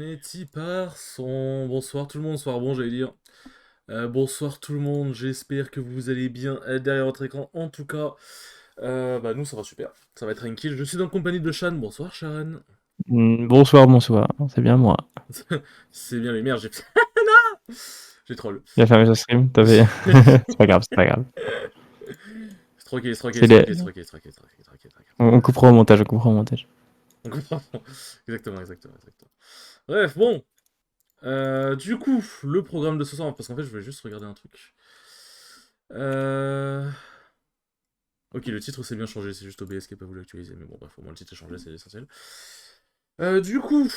Mes petits son bonsoir tout le monde, soir bon j'allais dire. Bonsoir tout le monde, j'espère que vous allez bien derrière votre écran. En tout cas, bah nous ça va super, ça va être tranquille. Je suis en compagnie de Shan, bonsoir Sharon. Bonsoir, bonsoir, c'est bien moi. C'est bien, mais merde, j'ai... j'ai troll. Il a fermé sa stream, c'est pas grave, c'est pas grave. C'est tranquille, c'est tranquille, C'est c'est les... tranquille, c'est tranquille, c'est tranquille, c'est tranquille, c'est tranquille, c'est tranquille. on coupera au montage, on coupera au montage. On comprend. Exactement, exactement, exactement. Bref, bon. Du coup, le programme de ce soir, parce qu'en fait je voulais juste regarder un truc. Euh... Ok, le titre s'est bien changé, c'est juste OBS qui n'a pas voulu actualiser, mais bon, bref, au moins le titre est changé, c'est l'essentiel. Du coup,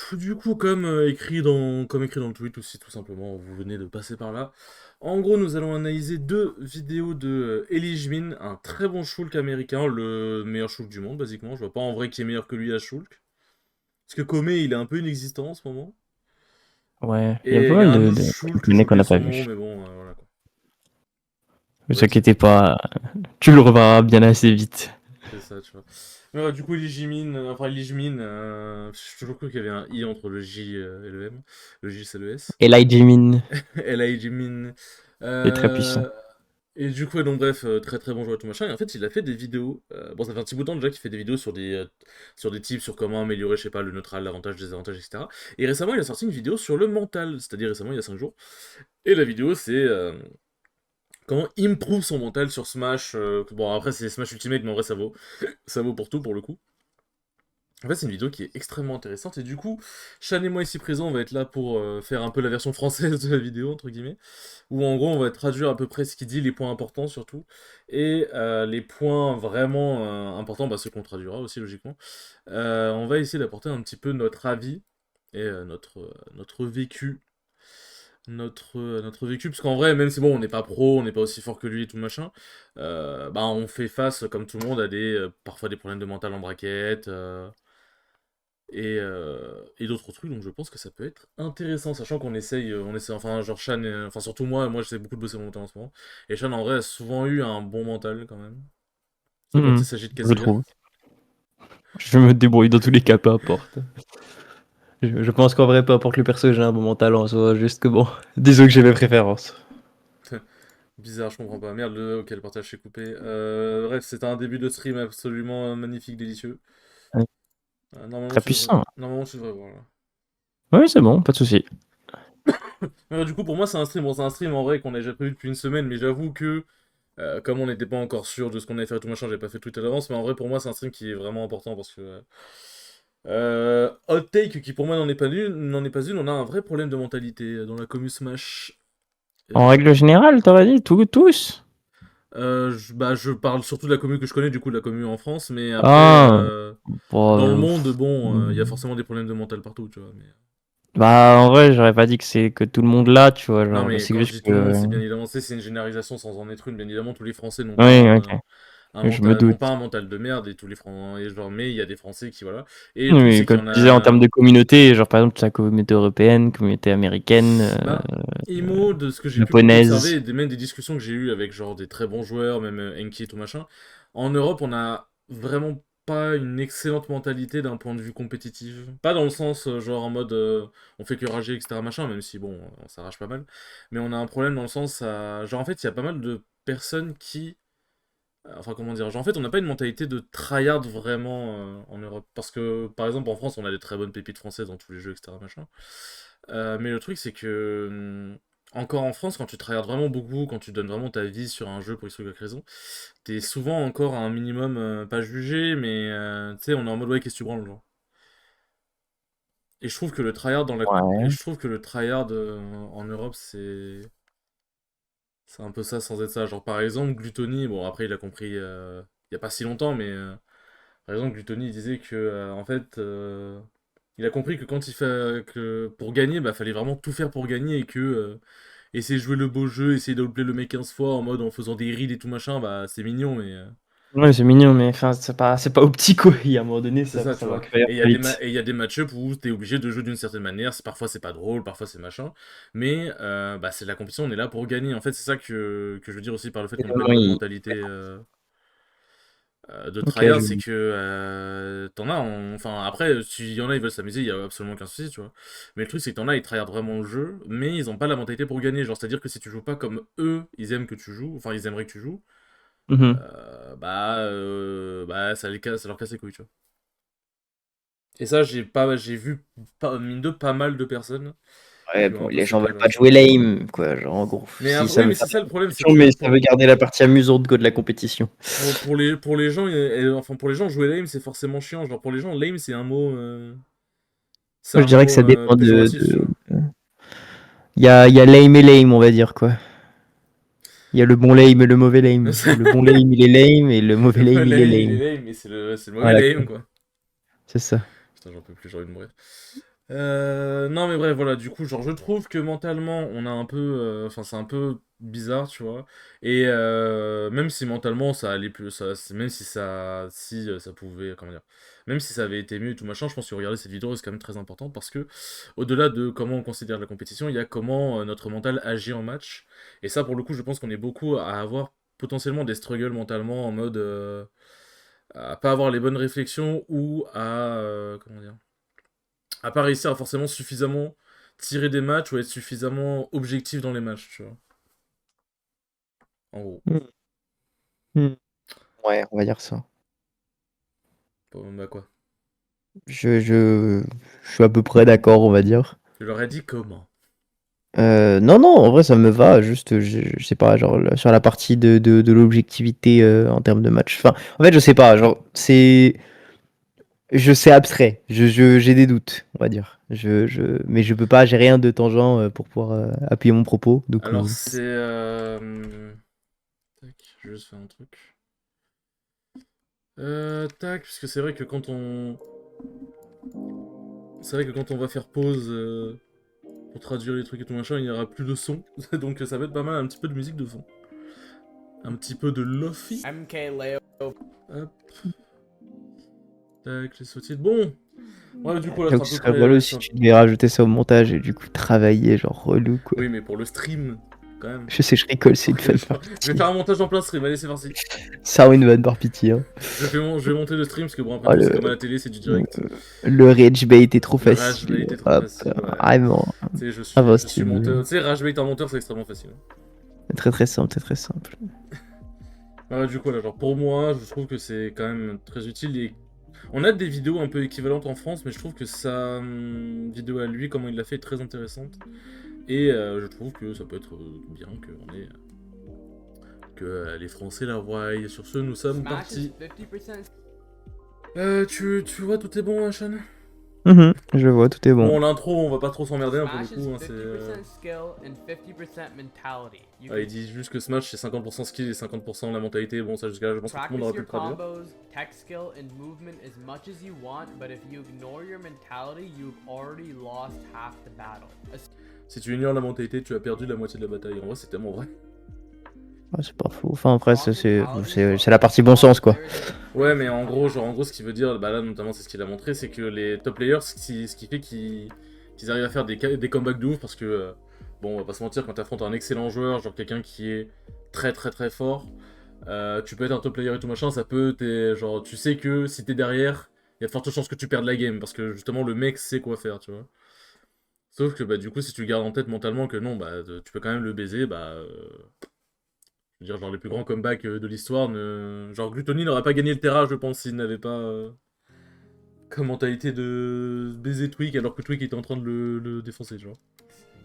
comme écrit dans le tweet aussi, tout simplement, vous venez de passer par là. En gros, nous allons analyser deux vidéos de Elie Jmin, un très bon Shulk américain, le meilleur Shulk du monde, basiquement. Je vois pas en vrai qui est meilleur que lui à Shulk. Parce que Kome, il est un peu inexistant en ce moment. Ouais, il y a Et pas il y a mal un de, autre de Shulk, j'ai japonais qu'on oublié n'a pas son nom, vu. mais bon, voilà quoi. Ne Ouais, t'inquiète pas, tu le reverras bien assez vite. c'est ça, tu vois. Mais ouais, du coup, Lee Jimin, j'ai toujours cru qu'il y avait un I entre le J et le M. Le J, c'est le S. Et là, Jimin Lee Jimin. est très puissant. Euh, et du coup, donc bref, très très bon joueur et tout machin. Et en fait, il a fait des vidéos. Bon, ça fait un petit bout de temps déjà qu'il fait des vidéos sur des tips, sur comment améliorer, je sais pas, le neutral, l'avantage, désavantage, etc. Et récemment, il a sorti une vidéo sur le mental, c'est-à-dire récemment, il y a 5 jours. Et la vidéo, c'est comment improve son mental sur Smash. Bon, après, c'est Smash Ultimate, mais en vrai, ça vaut pour tout pour le coup. En fait, c'est une vidéo qui est extrêmement intéressante et du coup, Shan et moi ici présents, on va être là pour faire un peu la version française de la vidéo, entre guillemets, où en gros, on va traduire à peu près ce qu'il dit, les points importants surtout, et les points vraiment importants, bah, ceux qu'on traduira aussi logiquement. On va essayer d'apporter un petit peu notre avis et notre vécu. Notre vécu, parce qu'en vrai, même si bon, on n'est pas pro, on n'est pas aussi fort que lui et tout machin, bah on fait face, comme tout le monde, à parfois des problèmes de mental en braquette, et d'autres trucs, donc je pense que ça peut être intéressant, sachant qu'on essaie, enfin, genre Shan, enfin, surtout moi j'essaie beaucoup de bosser mon mental en ce moment, et Shan, en vrai, a souvent eu un bon mental, quand même. Sauf quand il s'agit de Je Kazuya. trouve. Je me débrouille dans tous les cas, peu importe. Je pense qu'en vrai, peu importe le perso, j'ai un bon mental en soi, juste que bon, disons que j'ai mes préférences. Bizarre, je comprends pas. Merde, ok, le partage s'est coupé. Bref, c'était un début de stream absolument magnifique, délicieux. Ouais. Normalement, Très puissant. tu devrais voir, là. Oui, c'est bon, pas de souci. Du coup, pour moi, c'est un stream. Bon, c'est un stream, en vrai, qu'on a déjà prévu depuis une semaine, mais j'avoue que comme on n'était pas encore sûr de ce qu'on allait faire et tout machin, j'ai pas fait tout à l'avance, mais en vrai pour moi c'est un stream qui est vraiment important parce que hot take qui pour moi n'en est pas une, on a un vrai problème de mentalité dans la commu Smash. En Euh, règle générale, t'aurais dit tous? je parle surtout de la commu que je connais, du coup de la commu en France, mais après Ah, dans le bon, monde, bon, il y a forcément des problèmes de mental partout, tu vois. bah, en vrai, j'aurais pas dit que c'est que tout le monde là, tu vois, Non, genre, mais c'est quand je juste dis tout le monde, que... c'est bien évidemment, c'est une généralisation sans en être une. Bien évidemment, tous les Français n'ont pas Oui, ok, un je me mental, n'ont doute. pas un mental de merde et tous les Français, genre, mais il y a des Français qui voilà. Et le truc Mais c'est qu'il y comme en tu disais, en a, termes de communauté, genre, par exemple, la communauté européenne, communauté américaine, ben, Emo, de ce que j'ai pu beaucoup observer, japonaise. et même des discussions que j'ai eues avec genre des très bons joueurs, même Enki et tout machin. En Europe, on a vraiment pas une excellente mentalité d'un point de vue compétitif. Pas dans le sens genre en mode on fait que rager etc machin, même si bon, on s'arrache pas mal. Mais on a un problème dans le sens genre en fait il y a pas mal de personnes qui enfin, comment dire, genre, en fait, on n'a pas une mentalité de tryhard vraiment en Europe. Parce que, par exemple, en France, on a des très bonnes pépites françaises dans tous les jeux, etc. Machin. Mais le truc, c'est que, encore en France, quand tu tryhards vraiment beaucoup, quand tu donnes vraiment ta vie sur un jeu pour X ou Y raison, t'es souvent encore à un minimum, pas jugé, mais tu sais, on est en mode, ouais, qu'est-ce que tu branles, genre. Et je trouve que le tryhard et Ouais. je trouve que le tryhard en Europe, c'est un peu ça sans être ça. Genre, par exemple, Gluttony, bon, après, il a compris il y a pas si longtemps, mais. Par exemple, Gluttony il disait que en fait, il a compris que quand il fait que pour gagner, bah fallait vraiment tout faire pour gagner et que essayer de jouer le beau jeu, essayer d'outplay le mec 15 fois en mode en faisant des reads et tout machin, bah c'est mignon, mais Ouais, c'est mignon, mais enfin, c'est pas optique, quoi. Il y a un moment donné, c'est ça, tu ça va vois. créer Et il y a très des vite. et il y a des match-up où t'es obligé de jouer d'une certaine manière. Parfois c'est pas drôle, parfois c'est machin, mais bah c'est de la compétition, on est là pour gagner. En fait, c'est ça que je veux dire aussi par le fait qu'on n'a pas une bonne Oui. mentalité. De Ok, tryhard, c'est que t'en as, enfin après, s'il y en a, ils veulent s'amuser, il y a absolument aucun souci, tu vois. Mais le truc, c'est que t'en as, ils tryhard vraiment le jeu, mais ils ont pas la mentalité pour gagner. Genre, c'est-à-dire que si tu joues pas comme eux, ils aiment que tu joues, enfin, ils aimeraient que tu joues, Mhm. ça leur casse les couilles, tu vois. Et ça, j'ai vu, mine de pas mal de personnes Ouais, qui ont bon, un peu les ce gens veulent cas-là, pas tu vois. jouer lame, quoi. Genre, en gros, Mais si après, ça oui, veut mais faire c'est de ça la le problème, c'est compétition, que mais ça veut garder la partie amusante que de la compétition. pour les gens, enfin, pour les gens, jouer lame, c'est forcément chiant. Genre, pour les gens, lame, c'est Moi, je un dirais que mot ça dépend péjoratif, tu vois. il y a lame et lame, on va dire, quoi. Il y a le bon lame et le mauvais lame. Le bon lame, il est lame, et le mauvais Le lame, il est lame, il lame. est lame, mais c'est le mauvais Voilà, lame, quoi. quoi. C'est ça. Putain, j'en peux plus, j'ai envie de mourir. Non, mais bref, voilà, du coup, genre, je trouve que mentalement, on a un peu. Enfin, c'est un peu bizarre, tu vois. Et même si mentalement, ça allait plus. Même si ça. Si ça pouvait. Comment dire. Même si ça avait été mieux et tout machin, je pense que regarder cette vidéo, c'est quand même très important parce que, au-delà de comment on considère la compétition, il y a comment notre mental agit en match. Et ça, pour le coup, je pense qu'on est beaucoup à avoir potentiellement des struggles mentalement en mode. À pas avoir les bonnes réflexions ou à. Comment dire à pas réussir à forcément suffisamment tirer des matchs ou être suffisamment objectif dans les matchs, tu vois. En gros. Hmm. Hmm. Ouais, on va dire ça. Bah quoi. Je suis à peu près d'accord, on va dire. Je leur ai dit comment. Non, non, en vrai, ça me va. Juste, je sais pas, genre, sur la partie de l'objectivité en termes de match. Enfin, en fait, je sais pas, genre, c'est. Je sais abstrait. J'ai des doutes, on va dire. Mais je peux pas, j'ai rien de tangent pour pouvoir appuyer mon propos. Donc, Alors c'est... Tac, je vais juste faire un truc. Tac, parce que c'est vrai que quand on... C'est vrai que quand on va faire pause pour traduire les trucs et tout machin, il n'y aura plus de son. Donc ça va être pas mal, un petit peu de musique de fond. Un petit peu de lofi. MK Leo. Hop. Tac, les sautilles. Bon. Ouais, du coup, là, c'est j'avoue à que ce peu serait près... relou si tu devais rajouter ça au montage et du coup travailler, genre relou, quoi. Oui, mais pour le stream, quand même. Je sais, je rigole, c'est une Ok, fan je par vais pitié. faire un montage en plein stream, allez, c'est parti. Ça ou une vanne par pitié, hein. Je vais monter le stream, parce que bon, après Oh, tout, c'est comme à la télé, c'est du direct. le rage bait est trop Le rage facile. bait était trop Hop, facile, ouais. vraiment. Tu sais, Ah bah, je suis monteur. Tu sais, rage bait en monteur, c'est extrêmement facile. c'est très très simple, c'est très simple. Ouais, du coup, là, genre, pour moi, je trouve que c'est quand même très utile. Et on a des vidéos un peu équivalentes en France, mais je trouve que sa vidéo à lui, comment il l'a fait, est très intéressante. Et je trouve que ça peut être bien qu'on ait... que les Français la voient. Et sur ce, nous sommes Smash partis. is 50%. Tu vois, tout est bon, Hachan? Je vois, tout est bon. Bon, l'intro, on va pas trop s'emmerder hein, pour le Smash coup. is Hein, c'est, 50% skill and 50% mentality. You il dit juste que Smash c'est 50% skill et 50% la mentalité. Bon, ça jusqu'à là, je pense que tout le monde aurait pu practice your le traduire. combos, tech skill, and movement as much as you want, but if you ignore your mentality, you've already lost half the battle. Si tu ignores la mentalité, tu as perdu la moitié de la bataille. En vrai, c'est tellement vrai. Ah, c'est pas faux. Enfin, après, c'est la partie bon sens, quoi. Ouais, mais en gros, ce qu'il veut dire, bah là, notamment, c'est ce qu'il a montré, c'est que les top players, ce qui fait qu'ils arrivent à faire des comebacks de ouf, parce que, bon, on va pas se mentir, quand t'affrontes un excellent joueur, genre quelqu'un qui est très très très fort, tu peux être un top player et tout machin, genre, tu sais que si t'es derrière, il y a de fortes chances que tu perdes la game, parce que justement, le mec sait quoi faire, tu vois. Sauf que, bah, du coup, si tu gardes en tête mentalement que non, bah, tu peux quand même le baiser, bah. Je veux dire, genre, les plus grands comebacks de l'histoire, genre, Gluttony n'aurait pas gagné le Terra, je pense, s'il n'avait pas comme mentalité de baiser Twig, alors que Twig était en train de le défoncer, tu vois.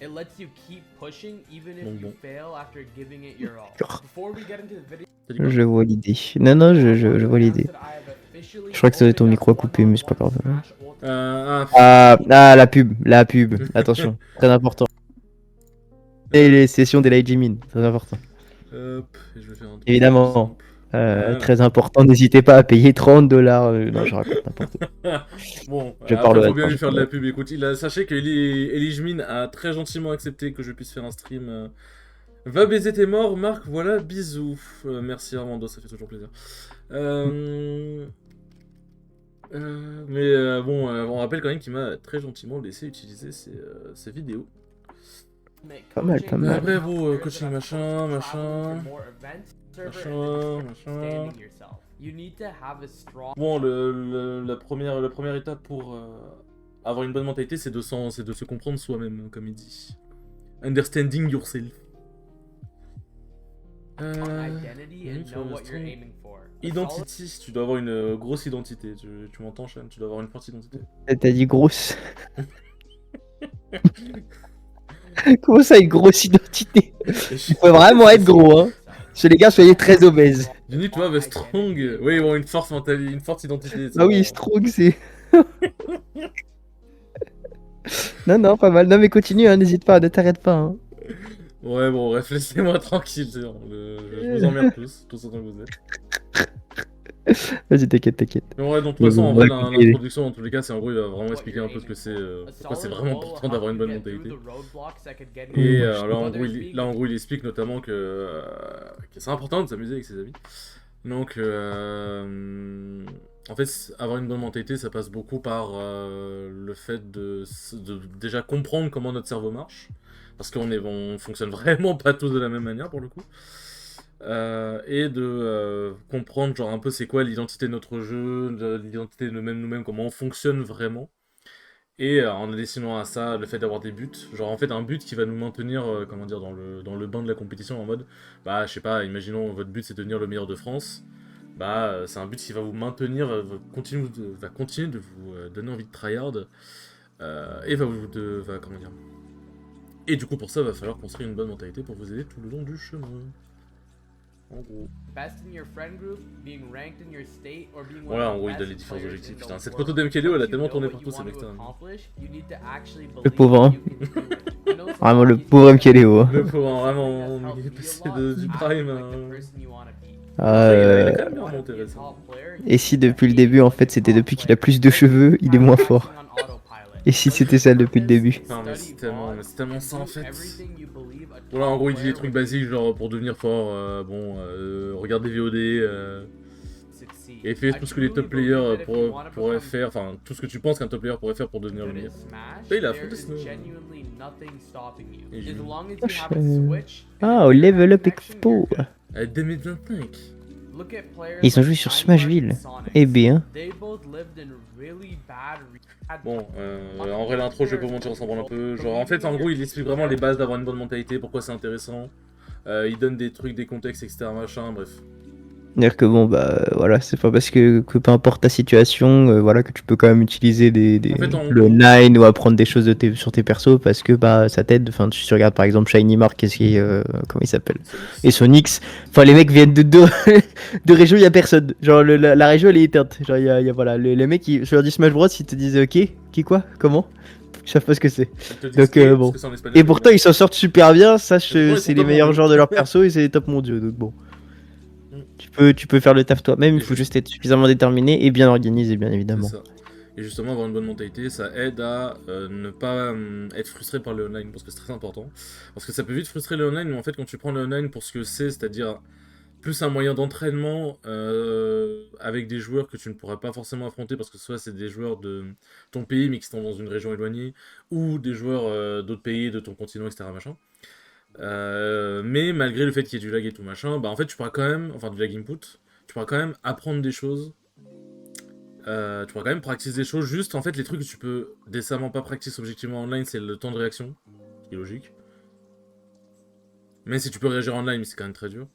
It lets you keep pushing even if Donc you bon. fail after giving it your all. D'accord. Before we get into the video, T'as dit quoi? Je vois l'idée. Non, non, je vois l'idée. Je crois que ton micro a coupé, mais c'est pas grave. La pub. Attention, très important. Et les sessions des Light Jimin, très important. Hop, et je vais faire un truc Évidemment. simple. Voilà. Très important, n'hésitez pas à payer 30 $. Non, je raconte n'importe quoi. Bon, Je après, parle faut bien attends, lui je faire de parle la pub. Écoute, sachez que Elijmin a très gentiment accepté que je puisse faire un stream. Va baiser tes morts, Marc, voilà, bisous. Merci Armando, ça fait toujours plaisir. Bon, on rappelle quand même qu'il m'a très gentiment laissé utiliser ses vidéos. Pas mal, pas mal. Après, bon, coaching machin. You need to have a strong. Bon, la première étape pour avoir une bonne mentalité, c'est de se comprendre soi-même, hein, comme il dit. Understanding yourself. Identity and sur know le what you're strong. aiming for. A Identity, tu dois avoir une grosse identité. Tu m'entends, Shan? Tu dois avoir une forte identité. T'as dit grosse. Comment ça, une grosse identité? Il faut vraiment être gros, hein. Chez les gars, soyez très obèses. You need to have a strong. Oui, bon, une forte mentalité, une forte identité. Ah oui, strong, c'est. Non, pas mal. Non, mais continue, hein, n'hésite pas, ne t'arrête pas. Hein. Ouais, bon, bref, laissez-moi tranquille, c'est bon. Je vous emmerde tous autant que vous êtes. Vas-y, t'inquiète. Mais ouais, de toute Ouais, façon, bon, en vrai, ouais, compliqué. l'introduction, dans tous les cas, c'est en gros, il va vraiment expliquer un peu ce que c'est, pourquoi c'est vraiment important d'avoir une bonne mentalité. Et là, en gros, il explique notamment que c'est important de s'amuser avec ses amis. Donc, en fait, avoir une bonne mentalité, ça passe beaucoup par le fait de déjà comprendre comment notre cerveau marche. Parce on fonctionne vraiment pas tous de la même manière, pour le coup. Et de comprendre genre un peu c'est quoi l'identité de notre jeu, l'identité de nous-mêmes, comment on fonctionne vraiment. Et en dessinant à ça le fait d'avoir des buts, genre en fait un but qui va nous maintenir comment dire dans le bain de la compétition en mode bah je sais pas, imaginons votre but c'est de devenir le meilleur de France, bah c'est un but qui va vous maintenir, va continuer de vous donner envie de tryhard et va comment dire. Et du coup pour ça va falloir construire une bonne mentalité pour vous aider tout le long du chemin. En gros. Voilà, en gros, il a les différents objectifs. Putain, cette photo d'MKLeo, elle a tellement tourné partout, c'est extrême. Le pauvre, hein. Vraiment, le pauvre MKLeo. Hein. Le pauvre, hein, vraiment, il est passé du prime. Ah, Il a quand même bien remonté récemment. Et si depuis le début, en fait, c'était depuis qu'il a plus de cheveux, il est moins fort. Et si c'était ça depuis le début? Non, mais c'est tellement ça en fait. Voilà, en gros, il dit des trucs basiques, genre pour devenir fort, regarde des VOD, et fais tout ce que les top players pourraient faire, enfin, tout ce que tu penses qu'un top player pourrait faire pour devenir le meilleur. Et il a affronté Snow. Ah, au Level Up Expo. 2025. Ils ont joué sur Smashville. Eh bien. Bon, en vrai l'intro je vais pas mentir, on s'en branle un peu. Genre en fait en gros il explique vraiment les bases d'avoir une bonne mentalité, pourquoi c'est intéressant. Il donne des trucs, des contextes, etc. machin, bref. C'est-à-dire que bon bah voilà, c'est pas parce que peu importe ta situation, voilà que tu peux quand même utiliser En fait, le 9 ou apprendre des choses sur tes persos parce que bah ça t'aide. Enfin tu regardes par exemple Shiny Mark, comment il s'appelle, et Sonix. Enfin les mecs viennent de régions, il y a personne. Genre la région elle est éteinte. Genre il y a voilà les mecs je leur dis Smash Bros, ils te disent ok, qui quoi, comment, ils savent pas ce que c'est. Donc bon. Et pourtant ils s'en sortent super bien. Sache c'est les meilleurs joueurs de leur perso et c'est les top mondiaux. Donc bon. Tu peux faire le taf toi-même, il faut juste être suffisamment déterminé et bien organisé, bien évidemment. C'est ça. Et justement, avoir une bonne mentalité, ça aide à ne pas être frustré par le online, parce que c'est très important. Parce que ça peut vite frustrer le online, mais en fait, quand tu prends le online pour ce que c'est-à-dire plus un moyen d'entraînement avec des joueurs que tu ne pourras pas forcément affronter, parce que soit c'est des joueurs de ton pays, mais qui sont dans une région éloignée, ou des joueurs d'autres pays, de ton continent, etc. machin. Mais malgré le fait qu'il y ait du lag et tout machin, bah en fait tu pourras quand même, enfin du lag input, tu pourras quand même apprendre des choses, tu pourras quand même practice des choses, juste en fait les trucs que tu peux décemment pas practice objectivement online, c'est le temps de réaction, ce qui est logique. Mais si tu peux réagir online, c'est quand même très dur.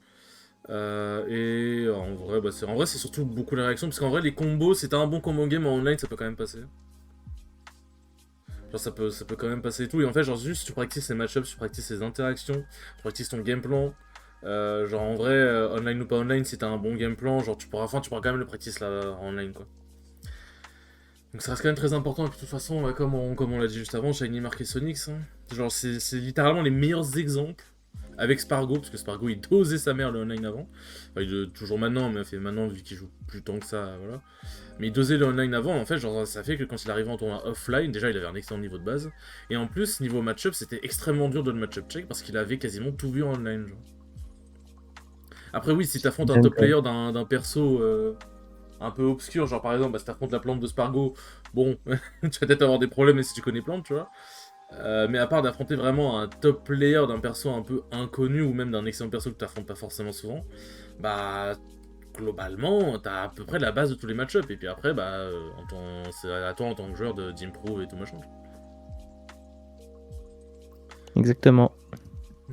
Et en vrai, c'est surtout beaucoup la réaction, parce qu'en vrai les combos, si t'as un bon combo game en online, ça peut quand même passer. Genre ça peut quand même passer et tout, et en fait genre juste tu practices ces match-ups, tu practices ces interactions, tu practices ton game plan, genre en vrai, online ou pas online, si t'as un bon game plan, genre tu pourras quand même le practice là en online quoi. Donc ça reste quand même très important, et puis de toute façon, comme on l'a dit juste avant, Shiny Mark et Sonix, hein, genre c'est littéralement les meilleurs exemples, avec Spargo, parce que Spargo il dosait sa mère le online avant, enfin il toujours maintenant, mais maintenant vu qu'il joue plus tant que ça, voilà. Mais il dosait le online avant, en fait, genre ça fait que quand il arrivait en tournoi offline, déjà il avait un excellent niveau de base, et en plus, niveau match-up, c'était extrêmement dur de le match-up check, parce qu'il avait quasiment tout vu en online, genre. Après oui, si t'affrontes un top player d'un perso un peu obscur, genre par exemple, si t'affrontes la plante de Spargo, bon, tu vas peut-être avoir des problèmes si tu connais plante, tu vois. Mais à part d'affronter vraiment un top player d'un perso un peu inconnu, ou même d'un excellent perso que t'affrontes pas forcément souvent, bah... globalement, t'as à peu près la base de tous les match-ups. Et puis après, c'est à toi en tant que joueur d'improve et tout machin. Exactement.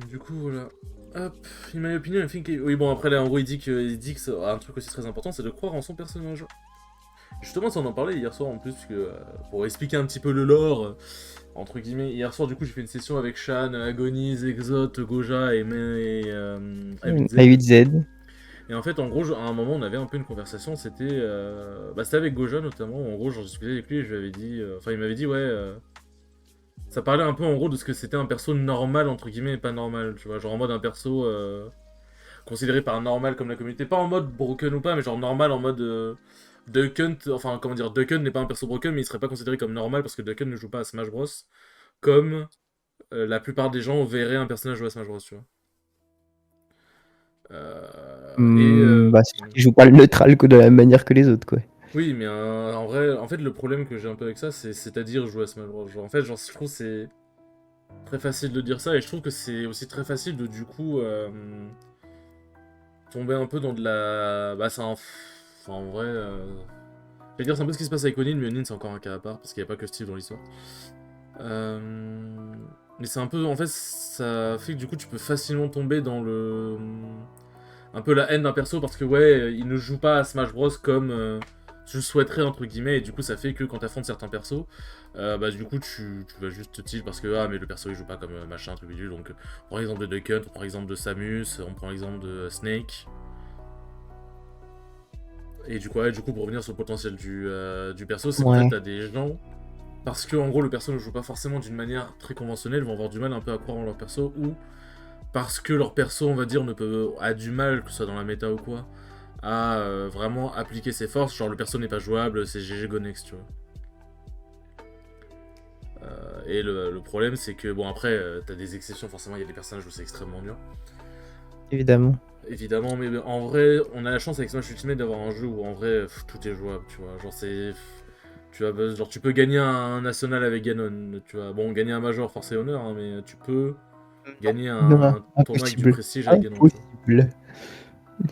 Du coup, voilà. Hop, in my opinion, I think... Oui, bon, après, là, en gros, il dit que un truc aussi très important, c'est de croire en son personnage. Justement, ça, on en parlait hier soir, en plus, pour expliquer un petit peu le lore, entre guillemets. Hier soir, du coup, j'ai fait une session avec Shan, Agonize, Exote, Goja et 8Z. Et en fait, en gros, à un moment, on avait un peu une conversation, c'était avec Goja, notamment, où, en gros, j'en discutais avec lui, et je lui avais dit... Enfin, il m'avait dit, ouais... Ça parlait un peu en gros de ce que c'était un perso normal entre guillemets et pas normal, tu vois, genre en mode un perso considéré par normal comme la communauté, pas en mode broken ou pas, mais genre normal en mode Duck Hunt, enfin comment dire, Duck Hunt n'est pas un perso broken mais il serait pas considéré comme normal parce que Duck Hunt ne joue pas à Smash Bros comme la plupart des gens verraient un personnage jouer à Smash Bros, tu vois. C'est sûr qu'il joue pas le neutral de la même manière que les autres, quoi. Oui, mais en vrai, en fait, le problème que j'ai un peu avec ça, c'est-à-dire jouer à Smash Bros. Genre, en fait, genre, je trouve que c'est très facile de dire ça, et je trouve que c'est aussi très facile de, du coup, tomber un peu dans de la... Enfin, en vrai... Je vais dire, c'est un peu ce qui se passe avec Onin, mais Onin, c'est encore un cas à part, parce qu'il n'y a pas que Steve dans l'histoire. Mais c'est un peu... En fait, ça fait que, du coup, tu peux facilement tomber dans le... Un peu la haine d'un perso, parce que, ouais, il ne joue pas à Smash Bros comme... je le souhaiterais entre guillemets, et du coup ça fait que quand t'affrontes certains persos, du coup tu vas juste te tilt parce que mais le perso il joue pas comme machin, truc bidule, donc on prend l'exemple de Duck Hunt, on prend l'exemple de Samus, on prend l'exemple de Snake. Et du coup pour revenir sur le potentiel du perso, c'est qu'en fait t'as des gens, parce que en gros le perso ne joue pas forcément d'une manière très conventionnelle, vont avoir du mal un peu à croire en leur perso, ou parce que leur perso on va dire a du mal, que ce soit dans la méta ou quoi, à vraiment appliquer ses forces, genre le perso n'est pas jouable, c'est GG go next, tu vois. Et le problème c'est que, bon après, t'as des exceptions, forcément il y a des personnages où c'est extrêmement dur. Évidemment, mais en vrai, on a la chance avec Smash Ultimate d'avoir un jeu où en vrai, tout est jouable, tu vois, genre c'est... tu peux gagner un national avec Ganon, tu vois, bon, gagner un major, force et honneur, hein, mais tu peux gagner un tournoi avec du prestige avec Ganon, tu vois.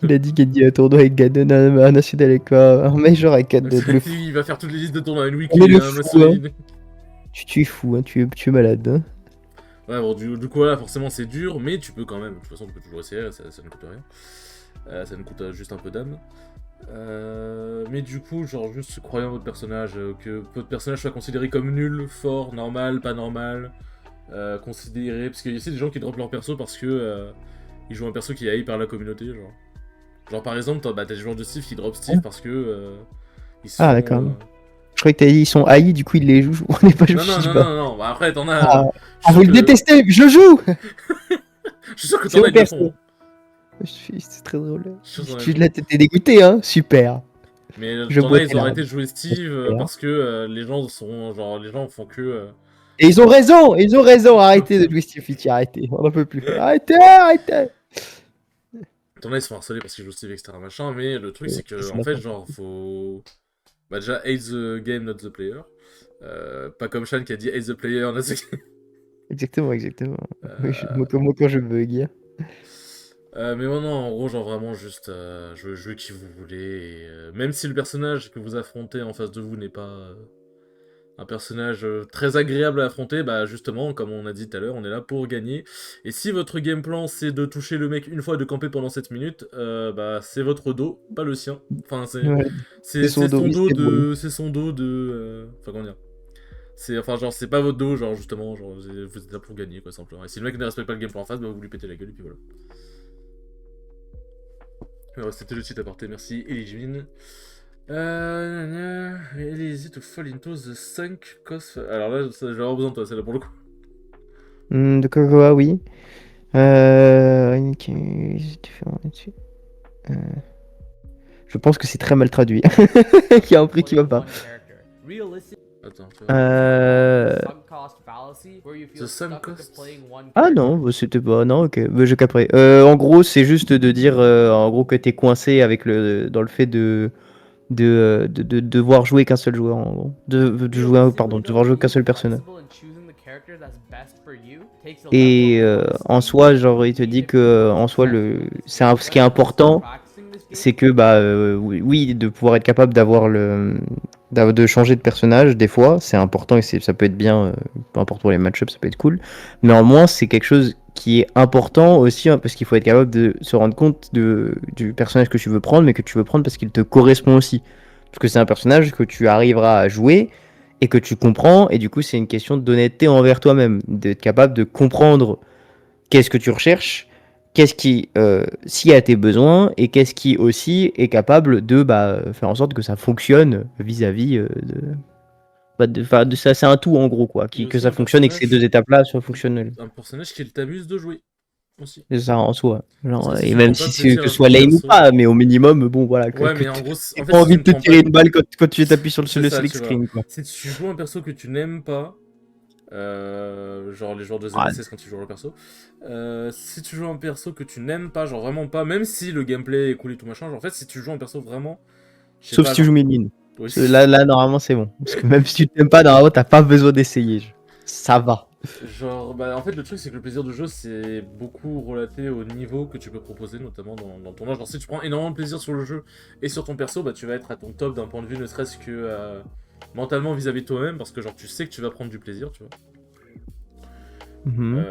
Il a dit qu'il y a un tournoi avec Ganon, un national avec un major avec Ganon. Il va faire toutes les listes de tournois, une weekly, un solide. Tu es fou, hein, tu es malade. Hein. Ouais, bon, du coup, là, forcément, c'est dur, mais tu peux quand même. De toute façon, tu peux toujours essayer, ça ne coûte rien. Ça ne coûte juste un peu d'âme. Mais du coup, genre, juste croyant votre personnage, que votre personnage soit considéré comme nul, fort, normal, pas normal, considéré. Parce qu'il y a aussi des gens qui droppent leur perso parce que ils jouent un perso qui est haï par la communauté, genre. Genre, par exemple, t'as des joueurs de Steve qui drop Steve parce que ils sont. Ah, d'accord. Je croyais que t'as dit ils sont haïs, du coup ils les jouent. On n'est pas joué. Non. Bah, après, t'en as. Vous le détestez, je le joue. Je suis sûr que t'en as, ils le font. C'est très drôle. T'es dégoûté, hein. Super. Mais t'en as, ils ont arrêté de jouer Steve parce que les gens sont. Genre, les gens font que. Et ils ont raison. Arrêtez de jouer Steve Fitty, arrêtez. On n'en peut plus. Arrêtez. T'en as, ils se font harceler parce qu'ils jouent Steve, etc. machin. Mais le truc, c'est que, en fait, genre, faut. Bah, déjà, hate the game, not the player. Pas comme Shan qui a dit hate the player, not the game. Exactement. Moi, quand je bug. Mais non, en gros, genre vraiment juste jouer qui vous voulez. Et, même si le personnage que vous affrontez en face de vous n'est pas un personnage très agréable à affronter, bah justement, comme on a dit tout à l'heure, on est là pour gagner. Et si votre game plan c'est de toucher le mec une fois et de camper pendant 7 minutes, bah c'est votre dos, pas le sien. Enfin, c'est son dos, c'est son dos de. Enfin, comment dire. C'est pas votre dos, genre justement, genre vous êtes là pour gagner, quoi, simplement. Et si le mec ne respecte pas le game plan en face, bah vous lui pétez la gueule et puis voilà. Alors, c'était le site aparté, merci Eligine. Easy to fall into the sunk cost. Alors là, je vais avoir besoin de toi, celle-là pour le coup. De Kokoa, oui. Je pense que c'est très mal traduit. Il y a un prix qui va pas. Attends, The sunk cost. Ah non, c'était pas. Non, ok, je caperai. En gros, c'est juste de dire en gros que t'es coincé avec dans le fait de devoir jouer qu'un seul joueur, en gros. Devoir jouer qu'un seul personnage. Et en soi, genre, il te dit que en soi, ce qui est important, c'est que oui, de pouvoir être capable de changer de personnage des fois, c'est important et ça peut être bien, peu importe pour les match-ups, ça peut être cool. Néanmoins, c'est quelque chose qui est important aussi, hein, parce qu'il faut être capable de se rendre compte du personnage que tu veux prendre, mais que tu veux prendre parce qu'il te correspond aussi. Parce que c'est un personnage que tu arriveras à jouer et que tu comprends, et du coup, c'est une question d'honnêteté envers toi-même, d'être capable de comprendre qu'est-ce que tu recherches, qu'est-ce qui s'y a tes besoins, et qu'est-ce qui aussi est capable de faire en sorte que ça fonctionne vis-à-vis de ça. C'est un tout en gros, quoi. Et Que aussi ça fonctionne et que ces deux étapes-là soient fonctionnelles. un personnage qui t'amuse de jouer aussi. C'est ça en soi. Parce Genre, que si et tu même prends pas si de c'est plaisir que à ce soit ton lane ou perso. pas, mais au minimum, bon voilà. Ouais, mais en gros, T'aies en fait, pas si envie tu de ne te prends pas tirer une balle quand tu t'appuies sur le C'est ça, select tu vois. screen, quoi. Si tu joues un perso que tu n'aimes pas, genre les joueurs de Ah, ZSS quand ils jouent leur perso, si tu joues un perso que tu n'aimes pas, genre vraiment pas, même si le gameplay est cool et tout machin, genre en fait, si tu joues un perso vraiment, je sais sauf pas, si tu genre. joues mid-lane. Oui. Là, normalement, c'est bon. Parce que même si tu t'aimes pas, normalement, t'as pas besoin d'essayer. Ça va. Genre, bah en fait, le truc c'est que le plaisir de jeu c'est beaucoup relaté au niveau que tu peux proposer, notamment dans ton âge. Genre, si tu prends énormément de plaisir sur le jeu et sur ton perso, bah tu vas être à ton top d'un point de vue, ne serait-ce que mentalement vis-à-vis de toi-même, parce que genre tu sais que tu vas prendre du plaisir, tu vois. Mhm.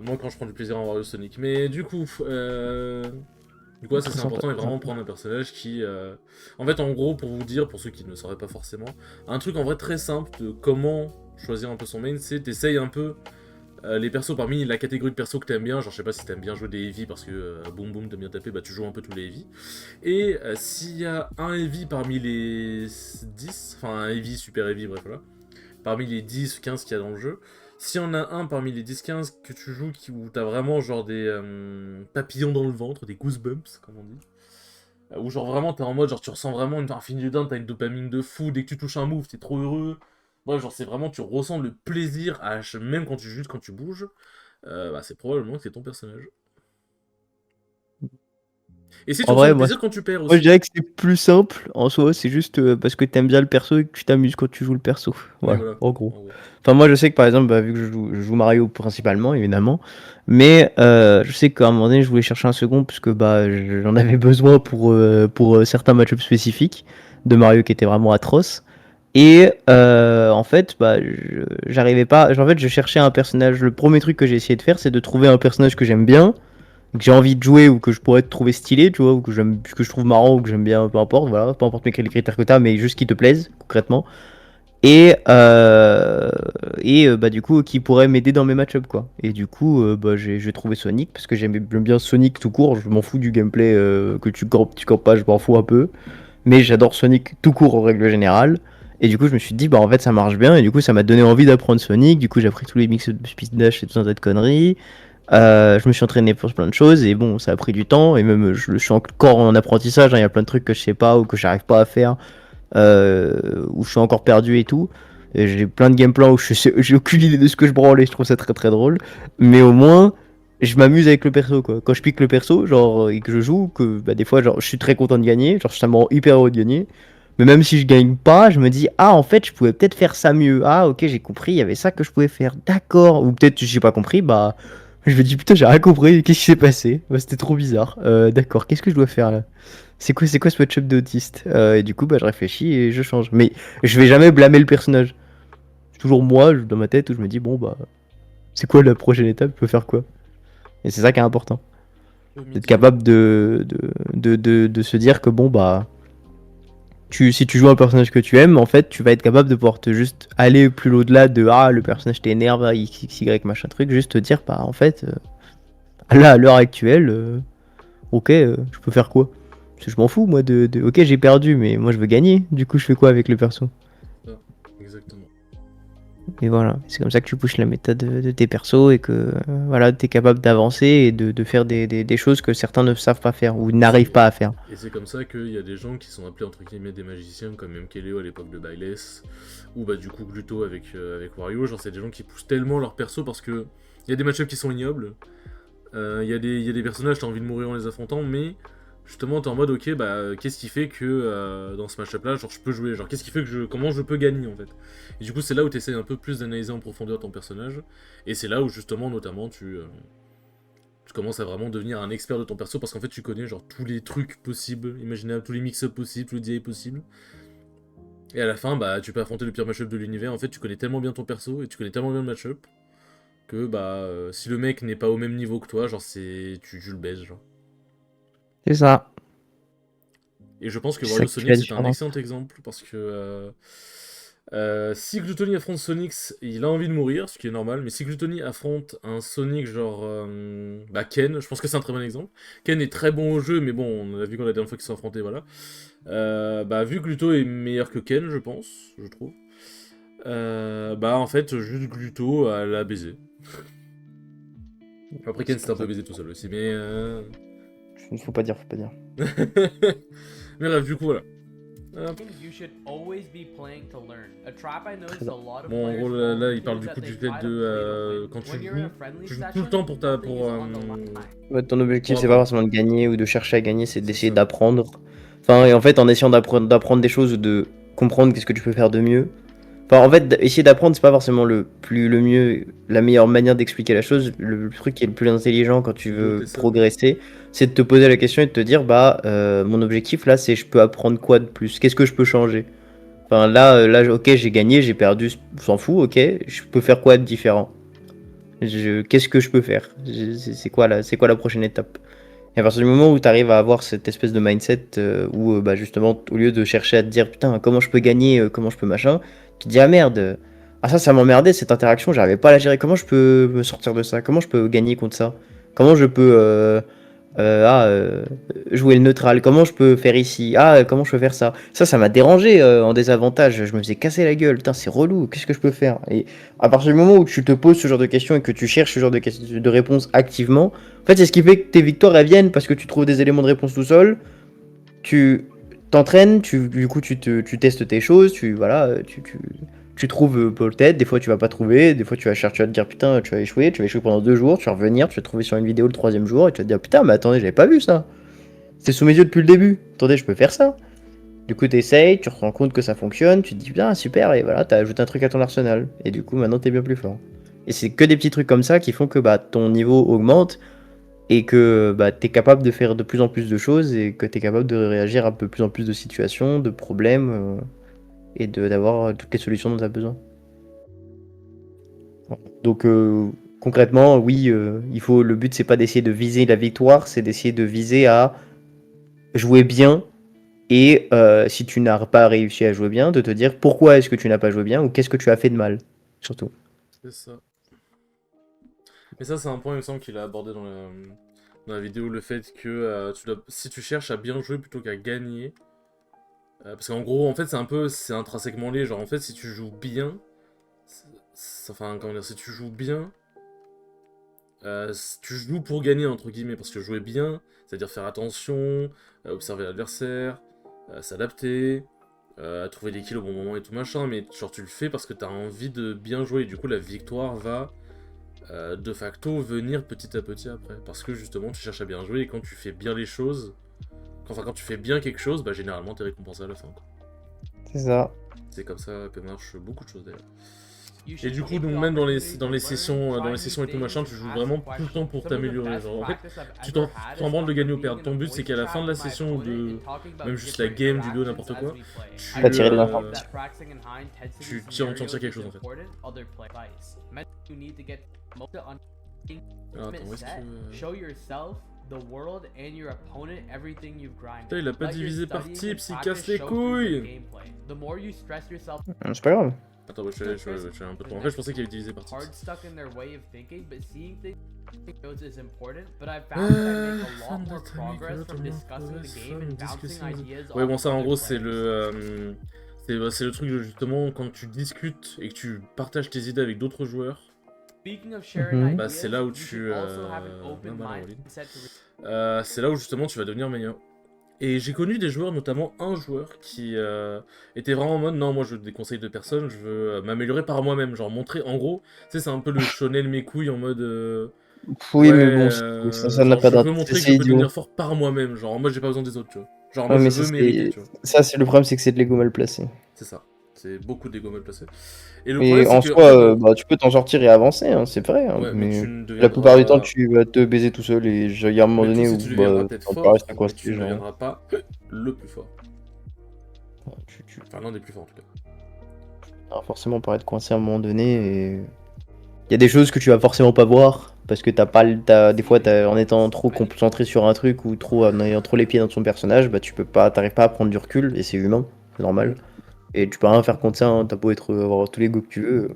Moi quand je prends du plaisir en Wario Sonic. Mais du coup, ouais, ça Très c'est sympa. important et vraiment prendre un personnage qui. En fait, en gros, pour vous dire, pour ceux qui ne le sauraient pas forcément, un truc en vrai très simple de comment choisir un peu son main, c'est t'essayes un peu les persos parmi la catégorie de persos que t'aimes bien. Genre, je sais pas si t'aimes bien jouer des heavy parce que boum boum t'aimes bien taper, bah tu joues un peu tous les heavy. Et s'il y a un heavy parmi les 10, enfin un heavy, super heavy, bref voilà, parmi les 10 ou 15 qu'il y a dans le jeu, s'il y en a un parmi les 10-15 que tu joues où t'as vraiment genre des papillons dans le ventre, des goosebumps, comme on dit, où genre vraiment t'es en mode, genre tu ressens vraiment un feeling de dingue, t'as une dopamine de fou, dès que tu touches un move, t'es trop heureux. Ouais, genre c'est vraiment, tu ressens le plaisir, même quand juste quand tu bouges, bah c'est probablement que c'est ton personnage. Et si tu En ressens vrai, le moi, plaisir quand tu perds je aussi. dirais que c'est plus simple en soi. C'est juste parce que t'aimes bien le perso et que tu t'amuses quand tu joues le perso. Oui, Voilà, voilà. en gros. En gros. Enfin, moi, je sais que par exemple, vu que je joue Mario principalement, évidemment, mais je sais qu'à un moment donné, je voulais chercher un second parce que j'en avais besoin pour certains match-ups spécifiques de Mario qui étaient vraiment atroces. Et en fait, j'arrivais pas. En fait, je cherchais un personnage. Le premier truc que j'ai essayé de faire, c'est de trouver un personnage que j'aime bien, que j'ai envie de jouer ou que je pourrais trouver stylé, tu vois, ou que je trouve marrant ou que j'aime bien, peu importe, voilà, peu importe les critères que t'as, mais juste qui te plaisent concrètement. Et, du coup, qui pourrait m'aider dans mes match-ups, quoi. Et du coup, j'ai trouvé Sonic parce que j'aime bien Sonic tout court. Je m'en fous du gameplay que tu campes pas, je m'en fous un peu. Mais j'adore Sonic tout court en règle générale. Et du coup, je me suis dit, en fait, ça marche bien. Et du coup, ça m'a donné envie d'apprendre Sonic. Du coup, j'ai appris tous les mix de Speed Dash et tout un tas de conneries. Je me suis entraîné pour plein de choses. Et bon, ça a pris du temps. Et même, je suis encore en apprentissage, hein. Il y a plein de trucs que je sais pas ou que j'arrive pas à faire. Où je suis encore perdu et tout. Et j'ai plein de gameplans où j'ai aucune idée de ce que je branle et je trouve ça très très drôle. Mais au moins, je m'amuse avec le perso, quoi. Quand je pique le perso, genre, et que je joue, des fois, genre, je suis très content de gagner, genre, ça me rend hyper heureux de gagner. Mais même si je gagne pas, je me dis, ah, en fait, je pouvais peut-être faire ça mieux. Ah, ok, j'ai compris, il y avait ça que je pouvais faire. D'accord. Ou peut-être, j'ai pas compris, je me dis, putain, j'ai rien compris, qu'est-ce qui s'est passé? C'était trop bizarre. D'accord, qu'est-ce que je dois faire là? C'est quoi ce match-up d'autiste? Et du coup, je réfléchis et je change. Mais je vais jamais blâmer le personnage. C'est toujours moi, dans ma tête, où je me dis, c'est quoi la prochaine étape? Je peux faire quoi? Et c'est ça qui est important. Au D'être midi. capable de se dire que si tu joues un personnage que tu aimes, en fait, tu vas être capable de pouvoir te juste aller plus au-delà de le personnage t'énerve, X, Y, machin truc, juste te dire, en fait, là, à l'heure actuelle, ok, je peux faire quoi? Parce que je m'en fous, moi, ok, j'ai perdu, mais moi, je veux gagner. Du coup, je fais quoi avec le perso? Ça, exactement. Et voilà, c'est comme ça que tu pushes la méta de tes persos et que voilà, t'es capable d'avancer et de faire des choses que certains ne savent pas faire ou n'arrivent pas à faire. Et c'est comme ça qu'il y a des gens qui sont appelés entre guillemets des magiciens, comme Mkeleo à l'époque de Bailes, ou du coup Gluto avec Wario. Genre, c'est des gens qui poussent tellement leur perso parce que il y a des match-ups qui sont ignobles, il y a des personnages, t'as envie de mourir en les affrontant, mais justement, t'es en mode, ok, qu'est-ce qui fait que dans ce match-up là, genre, je peux jouer, genre, qu'est-ce qui fait que comment je peux gagner en fait. Et du coup, c'est là où t'essayes un peu plus d'analyser en profondeur ton personnage, et c'est là où justement, notamment, tu Tu commences à vraiment devenir un expert de ton perso parce qu'en fait tu connais genre tous les trucs possibles, imaginables, tous les mix-up possibles, tous les DI possibles. Et à la fin, bah tu peux affronter le pire match-up de l'univers. En fait, tu connais tellement bien ton perso et tu connais tellement bien le match-up que bah si le mec n'est pas au même niveau que toi, genre tu le baises genre. C'est ça. Et je pense que C'est Wario ça qui fait la Sonic c'est un différence. excellent exemple parce que si Gluttony affronte Sonic, il a envie de mourir, ce qui est normal, mais si Gluttony affronte un Sonic genre bah Ken, je pense que c'est un très bon exemple. Ken est très bon au jeu, mais bon, on a vu qu'on la dernière fois qu'ils se sont affrontés, voilà. Bah vu que Gluto est meilleur que Ken, je pense, je trouve. Bah en fait, juste Gluto à la baiser. Après Ken c'était un peu baisé tout seul aussi, mais... Faut pas dire, faut pas dire. Mais bref, du coup, voilà. You should always be playing to learn. A trap I noticed a lot of Bon, en players gros, fall là, il into parle is du that coup they du fait try to play to de... win. quand tu When you're in a joues friendly tout le session, temps pour ta... nothing is on the line. Ouais, ton objectif, Pour c'est pas apprendre. forcément de gagner ou de chercher à gagner, c'est C'est d'essayer ça. d'apprendre. Enfin, et en fait, en essayant d'apprendre des choses ou de comprendre qu'est-ce que tu peux faire de mieux. Enfin, en fait, essayer d'apprendre, c'est pas forcément le mieux, la meilleure manière d'expliquer la chose. Le truc qui est le plus intelligent quand tu veux Noter ça. progresser, c'est de te poser la question et de te dire, bah, mon objectif là, c'est je peux apprendre quoi de plus? Qu'est-ce que je peux changer? Enfin, là, ok, j'ai gagné, j'ai perdu, on s'en fout, ok, je peux faire quoi de différent? Qu'est-ce que je peux faire? C'est quoi la prochaine étape? Et à partir du moment où tu arrives à avoir cette espèce de mindset où bah, justement, au lieu de chercher à te dire putain, comment je peux gagner, comment je peux machin, tu te dis ah merde, ah ça m'emmerdait cette interaction, j'arrivais pas à la gérer, comment je peux me sortir de ça? Comment je peux gagner contre ça? Comment je peux jouer le neutral? Comment je peux faire ici? Comment je peux faire ça? Ça m'a dérangé en désavantage, je me faisais casser la gueule, putain, c'est relou, qu'est-ce que je peux faire? Et à partir du moment où tu te poses ce genre de questions et que tu cherches ce genre de réponses activement, en fait, c'est ce qui fait que tes victoires elles viennent parce que tu trouves des éléments de réponse tout seul, tu t'entraînes, du coup tu testes tes choses, tu trouves peut-être, des fois tu vas pas trouver, des fois tu vas chercher, tu vas te dire putain tu vas échouer pendant 2 jours, tu vas revenir, tu vas trouver sur une vidéo le troisième jour et tu vas te dire putain mais attendez j'avais pas vu ça, c'était sous mes yeux depuis le début, attendez je peux faire ça. Du coup t'essayes, tu te rends compte que ça fonctionne, tu te dis putain super et voilà t'as ajouté un truc à ton arsenal et du coup maintenant t'es bien plus fort. Et c'est que des petits trucs comme ça qui font que bah, ton niveau augmente et que bah, tu es capable de faire de plus en plus de choses et que tu es capable de réagir à de plus en plus de situations, de problèmes et d'avoir toutes les solutions dont tu as besoin. Donc concrètement, oui, le but c'est pas d'essayer de viser la victoire, c'est d'essayer de viser à jouer bien et si tu n'as pas réussi à jouer bien, de te dire pourquoi est-ce que tu n'as pas joué bien ou qu'est-ce que tu as fait de mal, surtout. C'est ça. Mais ça, c'est un point, il me semble, qu'il a abordé dans la vidéo, le fait que si tu cherches à bien jouer plutôt qu'à gagner, parce qu'en gros, en fait, c'est intrinsèquement lié, genre, en fait, si tu joues bien, enfin, comment dire, si tu joues bien, tu joues pour gagner, entre guillemets, parce que jouer bien, c'est-à-dire faire attention, observer l'adversaire, s'adapter, trouver des kills au bon moment et tout machin, mais genre, tu le fais parce que t'as envie de bien jouer, et du coup, la victoire va... de facto venir petit à petit après. Parce que justement tu cherches à bien jouer et quand tu fais bien les choses, quand tu fais bien quelque chose, bah généralement t'es récompensé à la fin. C'est ça. C'est comme ça que marchent beaucoup de choses d'ailleurs. Et du coup donc même dans les sessions et tout machin, tu joues vraiment tout le temps pour t'améliorer. Genre en fait, tu t'en branles de gagner ou perdre. Ton but c'est qu'à la fin de la session ou de même juste la game, du duo, n'importe quoi, T'as tiré des informations. tu tires quelque chose en fait. Alors, attends, où est-ce que... Show yourself, the world, and your opponent everything you've grinded. Putain, il a pas Let your divisé par studies type, and s'il practice casse les show through your couilles. gameplay. The more you stress yourself, C'est pas grave. Attends, je suis un peu trop... En fait, je pensais qu'il avait divisé par type. hard stuck in their way of thinking, but seeing things is important. But I found that I make a lot more progress from discussing the game and bouncing ideas Ouais, bon, off ça, en other gros, c'est players. c'est le truc, justement, quand tu discutes et que tu partages tes idées avec d'autres joueurs, Speaking of sharing Mhm. ideas, bah, c'est là où you tu... should also have an open non, bah, non, mindset to c'est là où, justement, tu vas devenir meilleur. Et j'ai connu des joueurs, notamment un joueur, qui était vraiment en mode, non, moi, je veux des conseils de personne, je veux m'améliorer par moi-même, genre montrer, en gros, tu sais, c'est un peu le shonen mes couilles en mode... Oui, ouais, mais bon, ça n'a genre, pas je veux d'intérêt. montrer que C'est je peux idiot. devenir fort par moi-même, genre, en mode, j'ai pas besoin des autres, tu vois. Genre, Ouais, moi, je mais veux mériter, tu vois. ça, c'est le problème, c'est que c'est de l'ego mal placé. C'est ça. C'est beaucoup d'ego mal placé. Et le Et problème, en c'est que, en soi, fait, bah, tu peux t'en sortir et avancer, hein, c'est vrai, hein, ouais, mais tu mais ne la plupart du temps, deviendras. tu vas te baiser tout seul et il y a un moment Le tout, donné c'est que où tu bah, deviendras peut-être tu vas pas fort, rester mais coincé, tu ne genre. deviendras pas le plus fort. Enfin, l'un des plus forts en tout cas. Alors forcément, par être coincé à un moment donné, et il y a des choses que tu vas forcément pas voir parce que t'as pas, des fois, en étant trop concentré sur un truc ou trop en ayant trop les pieds dans ton personnage, bah tu peux pas, t'arrives pas à prendre du recul et c'est humain, c'est normal. Et tu peux rien faire contre ça, hein, t'as beau avoir tous les goûts que tu veux,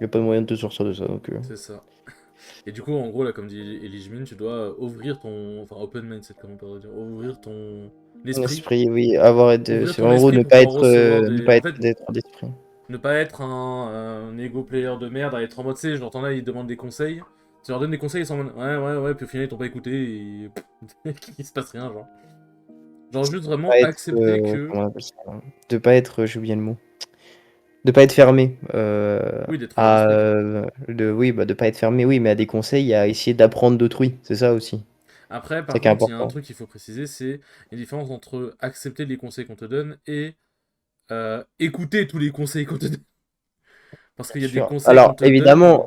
y a pas de moyen de te sortir de ça, donc. C'est ça. Et du coup, en gros, là, comme dit Elijmin, tu dois ouvrir ton. Enfin, open mindset, comment on peut dire. Ouvrir ton Mon esprit. esprit, oui, avoir Ouvrir c'est ton en gros esprit ne pour pas pouvoir être, recevoir ne des. pas En être fait, d'être d'esprit. ne pas être un ego player de merde, à être en mode, tu sais, genre, t'en as, ils demandent des conseils. Tu leur donnes des conseils, ils sont en mode, ouais, puis au final, ils t'ont pas écouté et. Il se passe rien, genre. Genre, juste vraiment Pas être, accepter que. comment on appelle ça, de pas être, j'ai oublié le mot. De pas être fermé Oui, d'être ouvert à d'esprit, quoi. oui, bah, de pas être fermé, oui, mais à des conseils, à essayer d'apprendre d'autrui, c'est ça aussi. Après, C'est ça par qui est contre, il y a un important. truc qu'il faut préciser, c'est il y a une différence entre accepter les conseils qu'on te donne et écouter tous les conseils qu'on te donne. Parce Bien qu'il y a des sûr. conseils qu'on Alors te évidemment, donne,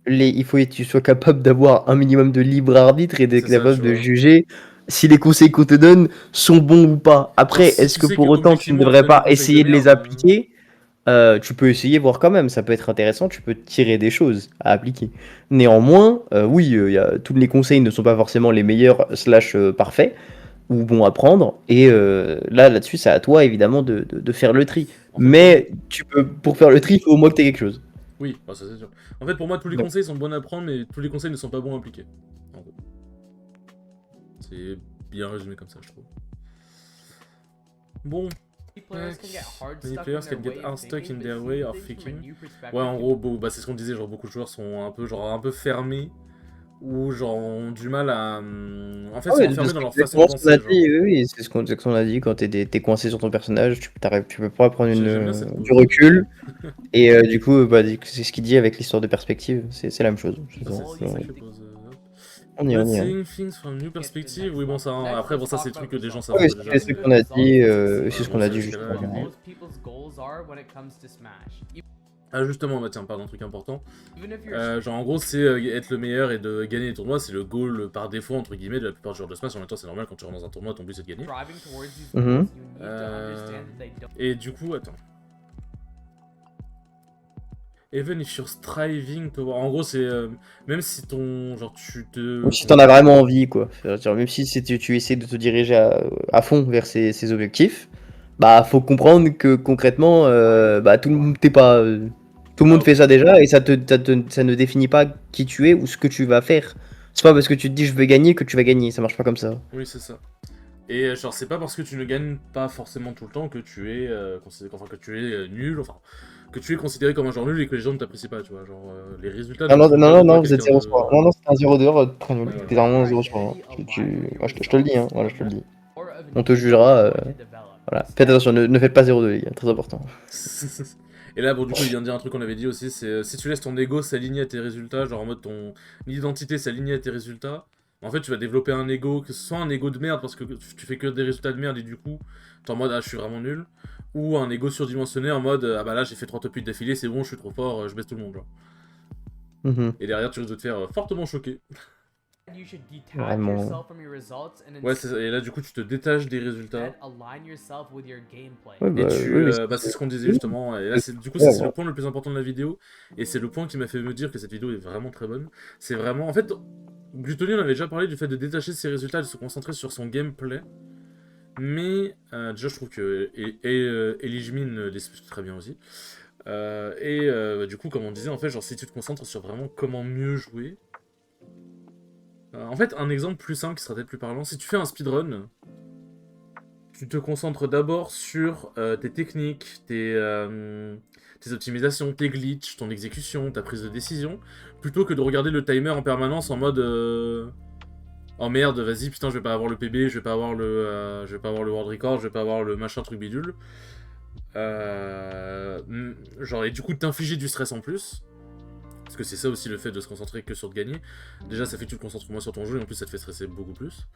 il faut que tu sois capable d'avoir un minimum de libre arbitre et d'être c'est ça, capable tu de vois. juger si les conseils qu'on te donne sont bons ou pas. Genre, Après, si est-ce tu que sais que pour autant tu ne objectivement on te devrais donne des pas conseils de essayer de les merde, appliquer? Tu peux essayer, voir quand même, ça peut être intéressant, tu peux tirer des choses à appliquer. Néanmoins, oui, tous les conseils ne sont pas forcément les meilleurs slash parfaits, ou bons à prendre, et là-dessus, c'est à toi, évidemment, de faire le tri. en fait, pour moi, Mais pour faire le tri, il faut au moins que tu aies quelque chose. oui, bah, ça c'est sûr. En fait, pour moi, tous les Donc, conseils sont bons à prendre, mais tous les conseils ne sont pas bons à appliquer. En gros. C'est bien résumé comme ça, je trouve. Bon, Players can get hard many stuck players in their can way get of unstuck thinking, in but their seeing way of things from a thinking. new perspective Ouais, en can gros, bah, c'est ce qu'on disait, genre beaucoup de joueurs sont un peu, genre, un peu fermés, ou genre ont du mal à. En fait, ah sont ouais, enfermés c'est dans leur façon de exactement ce qu'on a penser, dit, genre. oui, oui, c'est ce qu'on a dit, quand t'es coincé sur ton personnage, tu peux pas prendre J'aime bien cette du pause. recul, et du coup, bah, c'est ce qu'il dit avec l'histoire de perspective, c'est la même chose. Ça, c'est all une you sacrée need to pause. On But y est, hein. seeing things from new get to the perspective, next oui, bon, level. ça, hein, Next, après, bon, let's ça, c'est talk des about trucs que des gens results. savent un Oui, peu déjà c'est aussi. ce qu'on a dit, c'est ce Bon, qu'on a ça, dit jusqu'à juste là, avant. j'ai dit. Most people's goals are when it comes to Smash. Ah, justement, bah, tiens, pardon, un truc important. Even if you're Genre, en gros, c'est être le meilleur et de gagner les tournois, c'est le goal par défaut, entre guillemets, de la plupart des joueurs de Smash. En même temps, c'est normal, quand tu rentres dans un tournoi, ton but c'est de gagner. striving towards these Mhm. goals, you need to understand that they don't. Et du coup, attends. Even if you're striving to... En gros, c'est... même si ton... Genre, tu te... Ou si comment t'en as dire. vraiment envie, quoi. C'est-à-dire, même si tu essaies de te diriger à fond vers ces objectifs, bah faut comprendre que concrètement, bah tout le monde t'es pas, tout le monde Bah, fait ça déjà et ça ne définit pas qui tu es ou ce que tu vas faire. C'est pas parce que tu te dis je vais gagner que tu vas gagner, ça marche pas comme ça. oui, c'est ça. Et genre, c'est pas parce que tu ne gagnes pas forcément tout le temps que tu es, enfin, que tu es nul, enfin, que tu es considéré comme un joueur nul et que les gens ne t'apprécient pas, tu vois. Genre, les résultats ne font pas de toi Non, vous êtes quelqu'un 0 de... sur 1. Non, c'est un 0-2, très nul. Ouais, voilà. T'es vraiment 0 sur 1. Moi, je te le dis, hein, voilà, je te le dis. On te jugera, voilà. Faites attention, ne faites pas 0-2, les gars, très important. Et là, bon, du coup, il vient de dire un truc qu'on avait dit aussi, c'est si tu laisses ton ego s'aligner à tes résultats, genre en mode ton identité s'aligner à tes résultats, en fait, tu vas développer un ego, que ce soit un ego de merde parce que tu fais que des résultats de merde et du coup, t'es en mode ah, je suis vraiment nul, ou un ego surdimensionné en mode ah bah là, j'ai fait 3 top 8 d'affilée, c'est bon, je suis trop fort, je baisse tout le monde, genre. Mhm. Et derrière, tu risques de te faire fortement choquer. You should detach Vraiment. yourself from your results and Ouais, c'est ça. Et là, du coup, tu te détaches des résultats. instead align yourself with your gameplay. Ouais, Et bah, tu, oui, bah, c'est ce qu'on disait justement. Et là, du coup, Ouais, c'est ouais. le point le plus important de la vidéo. Et c'est le point qui m'a fait me dire que cette vidéo est vraiment très bonne. C'est vraiment. En fait, Gluttony, on avait déjà parlé du fait de détacher ses résultats et de se concentrer sur son gameplay. Mais déjà, je trouve que. Elijmin l'explique très bien aussi. Du coup, comme on disait, en fait, genre, si tu te concentres sur vraiment comment mieux jouer. En fait, un exemple plus simple qui sera peut-être plus parlant, si tu fais un speedrun, tu te concentres d'abord sur tes techniques, tes optimisations, tes glitches, ton exécution, ta prise de décision, plutôt que de regarder le timer en permanence en mode oh merde, vas-y, putain, je vais pas avoir le PB, je vais pas avoir le world record, je vais pas avoir le machin truc bidule. Genre, et du coup, t'infliger du stress en plus. Parce que c'est ça aussi le fait de se concentrer que sur de gagner. Déjà, ça fait que tu te concentres moins sur ton jeu, et en plus, ça te fait stresser beaucoup plus.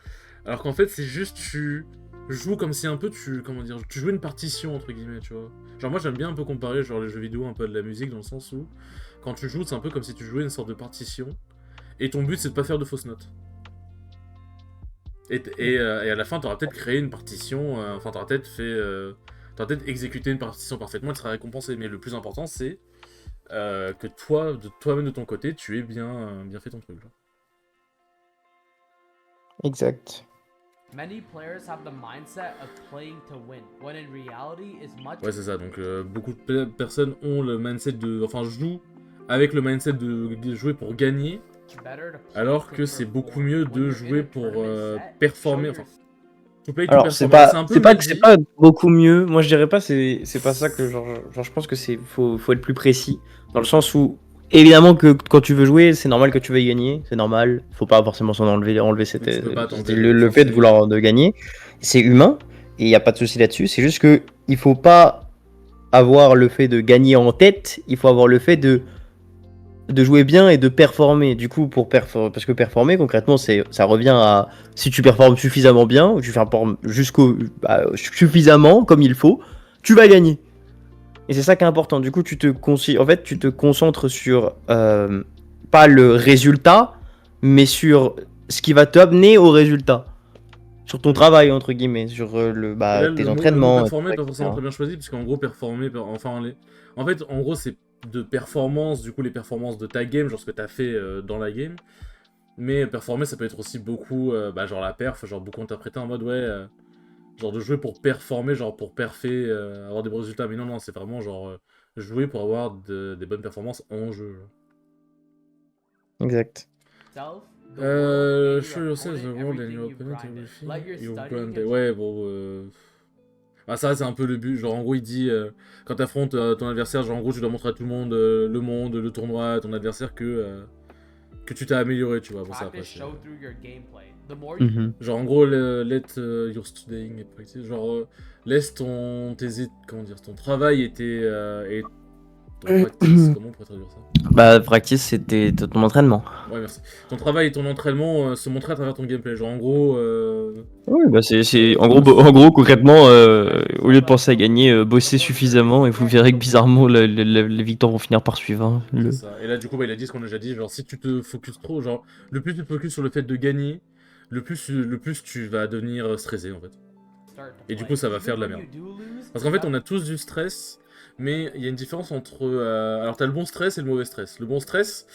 Alors qu'en fait, c'est juste, tu joues comme si un peu tu jouais une partition, entre guillemets, tu vois. Genre, moi, j'aime bien un peu comparer, genre, les jeux vidéo un peu à de la musique, dans le sens où, quand tu joues, c'est un peu comme si tu jouais une sorte de partition, et ton but, c'est de pas faire de fausses notes. Et à la fin, t'auras peut-être créé une partition, enfin, t'auras peut-être exécuté une partition parfaitement, elle sera récompensée. Mais le plus important, c'est que toi, toi-même de ton côté, tu aies bien fait ton truc. Genre. Exact. Many players have the mindset of playing to win, when in reality is much. Ouais, c'est ça. Donc, beaucoup de personnes ont le mindset de. Enfin, jouent avec le mindset de jouer pour gagner, alors que c'est beaucoup mieux de jouer pour performer. Enfin, to play to Alors, perform. Un peu c'est mal dit. pas beaucoup mieux. Moi, je dirais pas, c'est pas ça que genre je pense que faut être plus précis. Dans le sens où, évidemment, que quand tu veux jouer, c'est normal que tu veuilles gagner. C'est normal. Faut pas forcément s'en enlever Tu peux pas tenter le fait de vouloir de gagner. C'est humain. Et il n'y a pas de souci là-dessus. C'est juste que il faut pas avoir le fait de gagner en tête. Il faut avoir le fait de jouer bien et de performer. Du coup, parce que performer, concrètement, ça revient à si tu performes suffisamment bien, ou tu performes suffisamment comme il faut, tu vas gagner. Et c'est ça qui est important. Du coup, tu te concentres sur pas le résultat, mais sur ce qui va t'amener au résultat. Sur ton travail, entre guillemets, sur tes entraînements. Le mot performer, pas forcément très bien choisi, parce qu'en gros, performer, en fait, en gros, c'est de performance, du coup, les performances de ta game, genre ce que t'as fait dans la game. Mais performer, ça peut être aussi beaucoup, genre la perf, genre beaucoup interprété en mode, genre de jouer pour performer, genre pour perfer, avoir des bons résultats. Mais non, c'est vraiment genre jouer pour avoir des bonnes performances en jeu. Exact. Show yourself the world and your opponent everything. You grind it. Ouais, bon. Ça, c'est un peu le but. Genre, en gros, il dit quand t'affrontes ton adversaire, genre, en gros, tu dois montrer à tout le monde, le tournoi, à ton adversaire que tu t'as amélioré, tu vois. Bon, ça, après, genre, en gros, let your studying practice. Genre, laisse ton travail et ton practice. Comment on pourrait traduire ça? Practice, c'était ton entraînement. Ouais, merci. Ton travail et ton entraînement se montrer à travers ton gameplay. Genre, en gros. Oui, en gros, concrètement, au lieu de penser à gagner, bosser suffisamment et vous verrez que bizarrement, les victoires vont finir par suivre. Hein, C'est ça. Et là, du coup, il a dit ce qu'on a déjà dit. Genre, si tu te focuses trop, genre, le plus tu te focuses sur le fait de gagner, le plus tu vas devenir stressé, en fait. Et du coup, ça va faire de la merde. Parce qu'en fait, on a tous du stress, mais il y a une différence entre. Alors, t'as le bon stress et le mauvais stress. Le bon stress,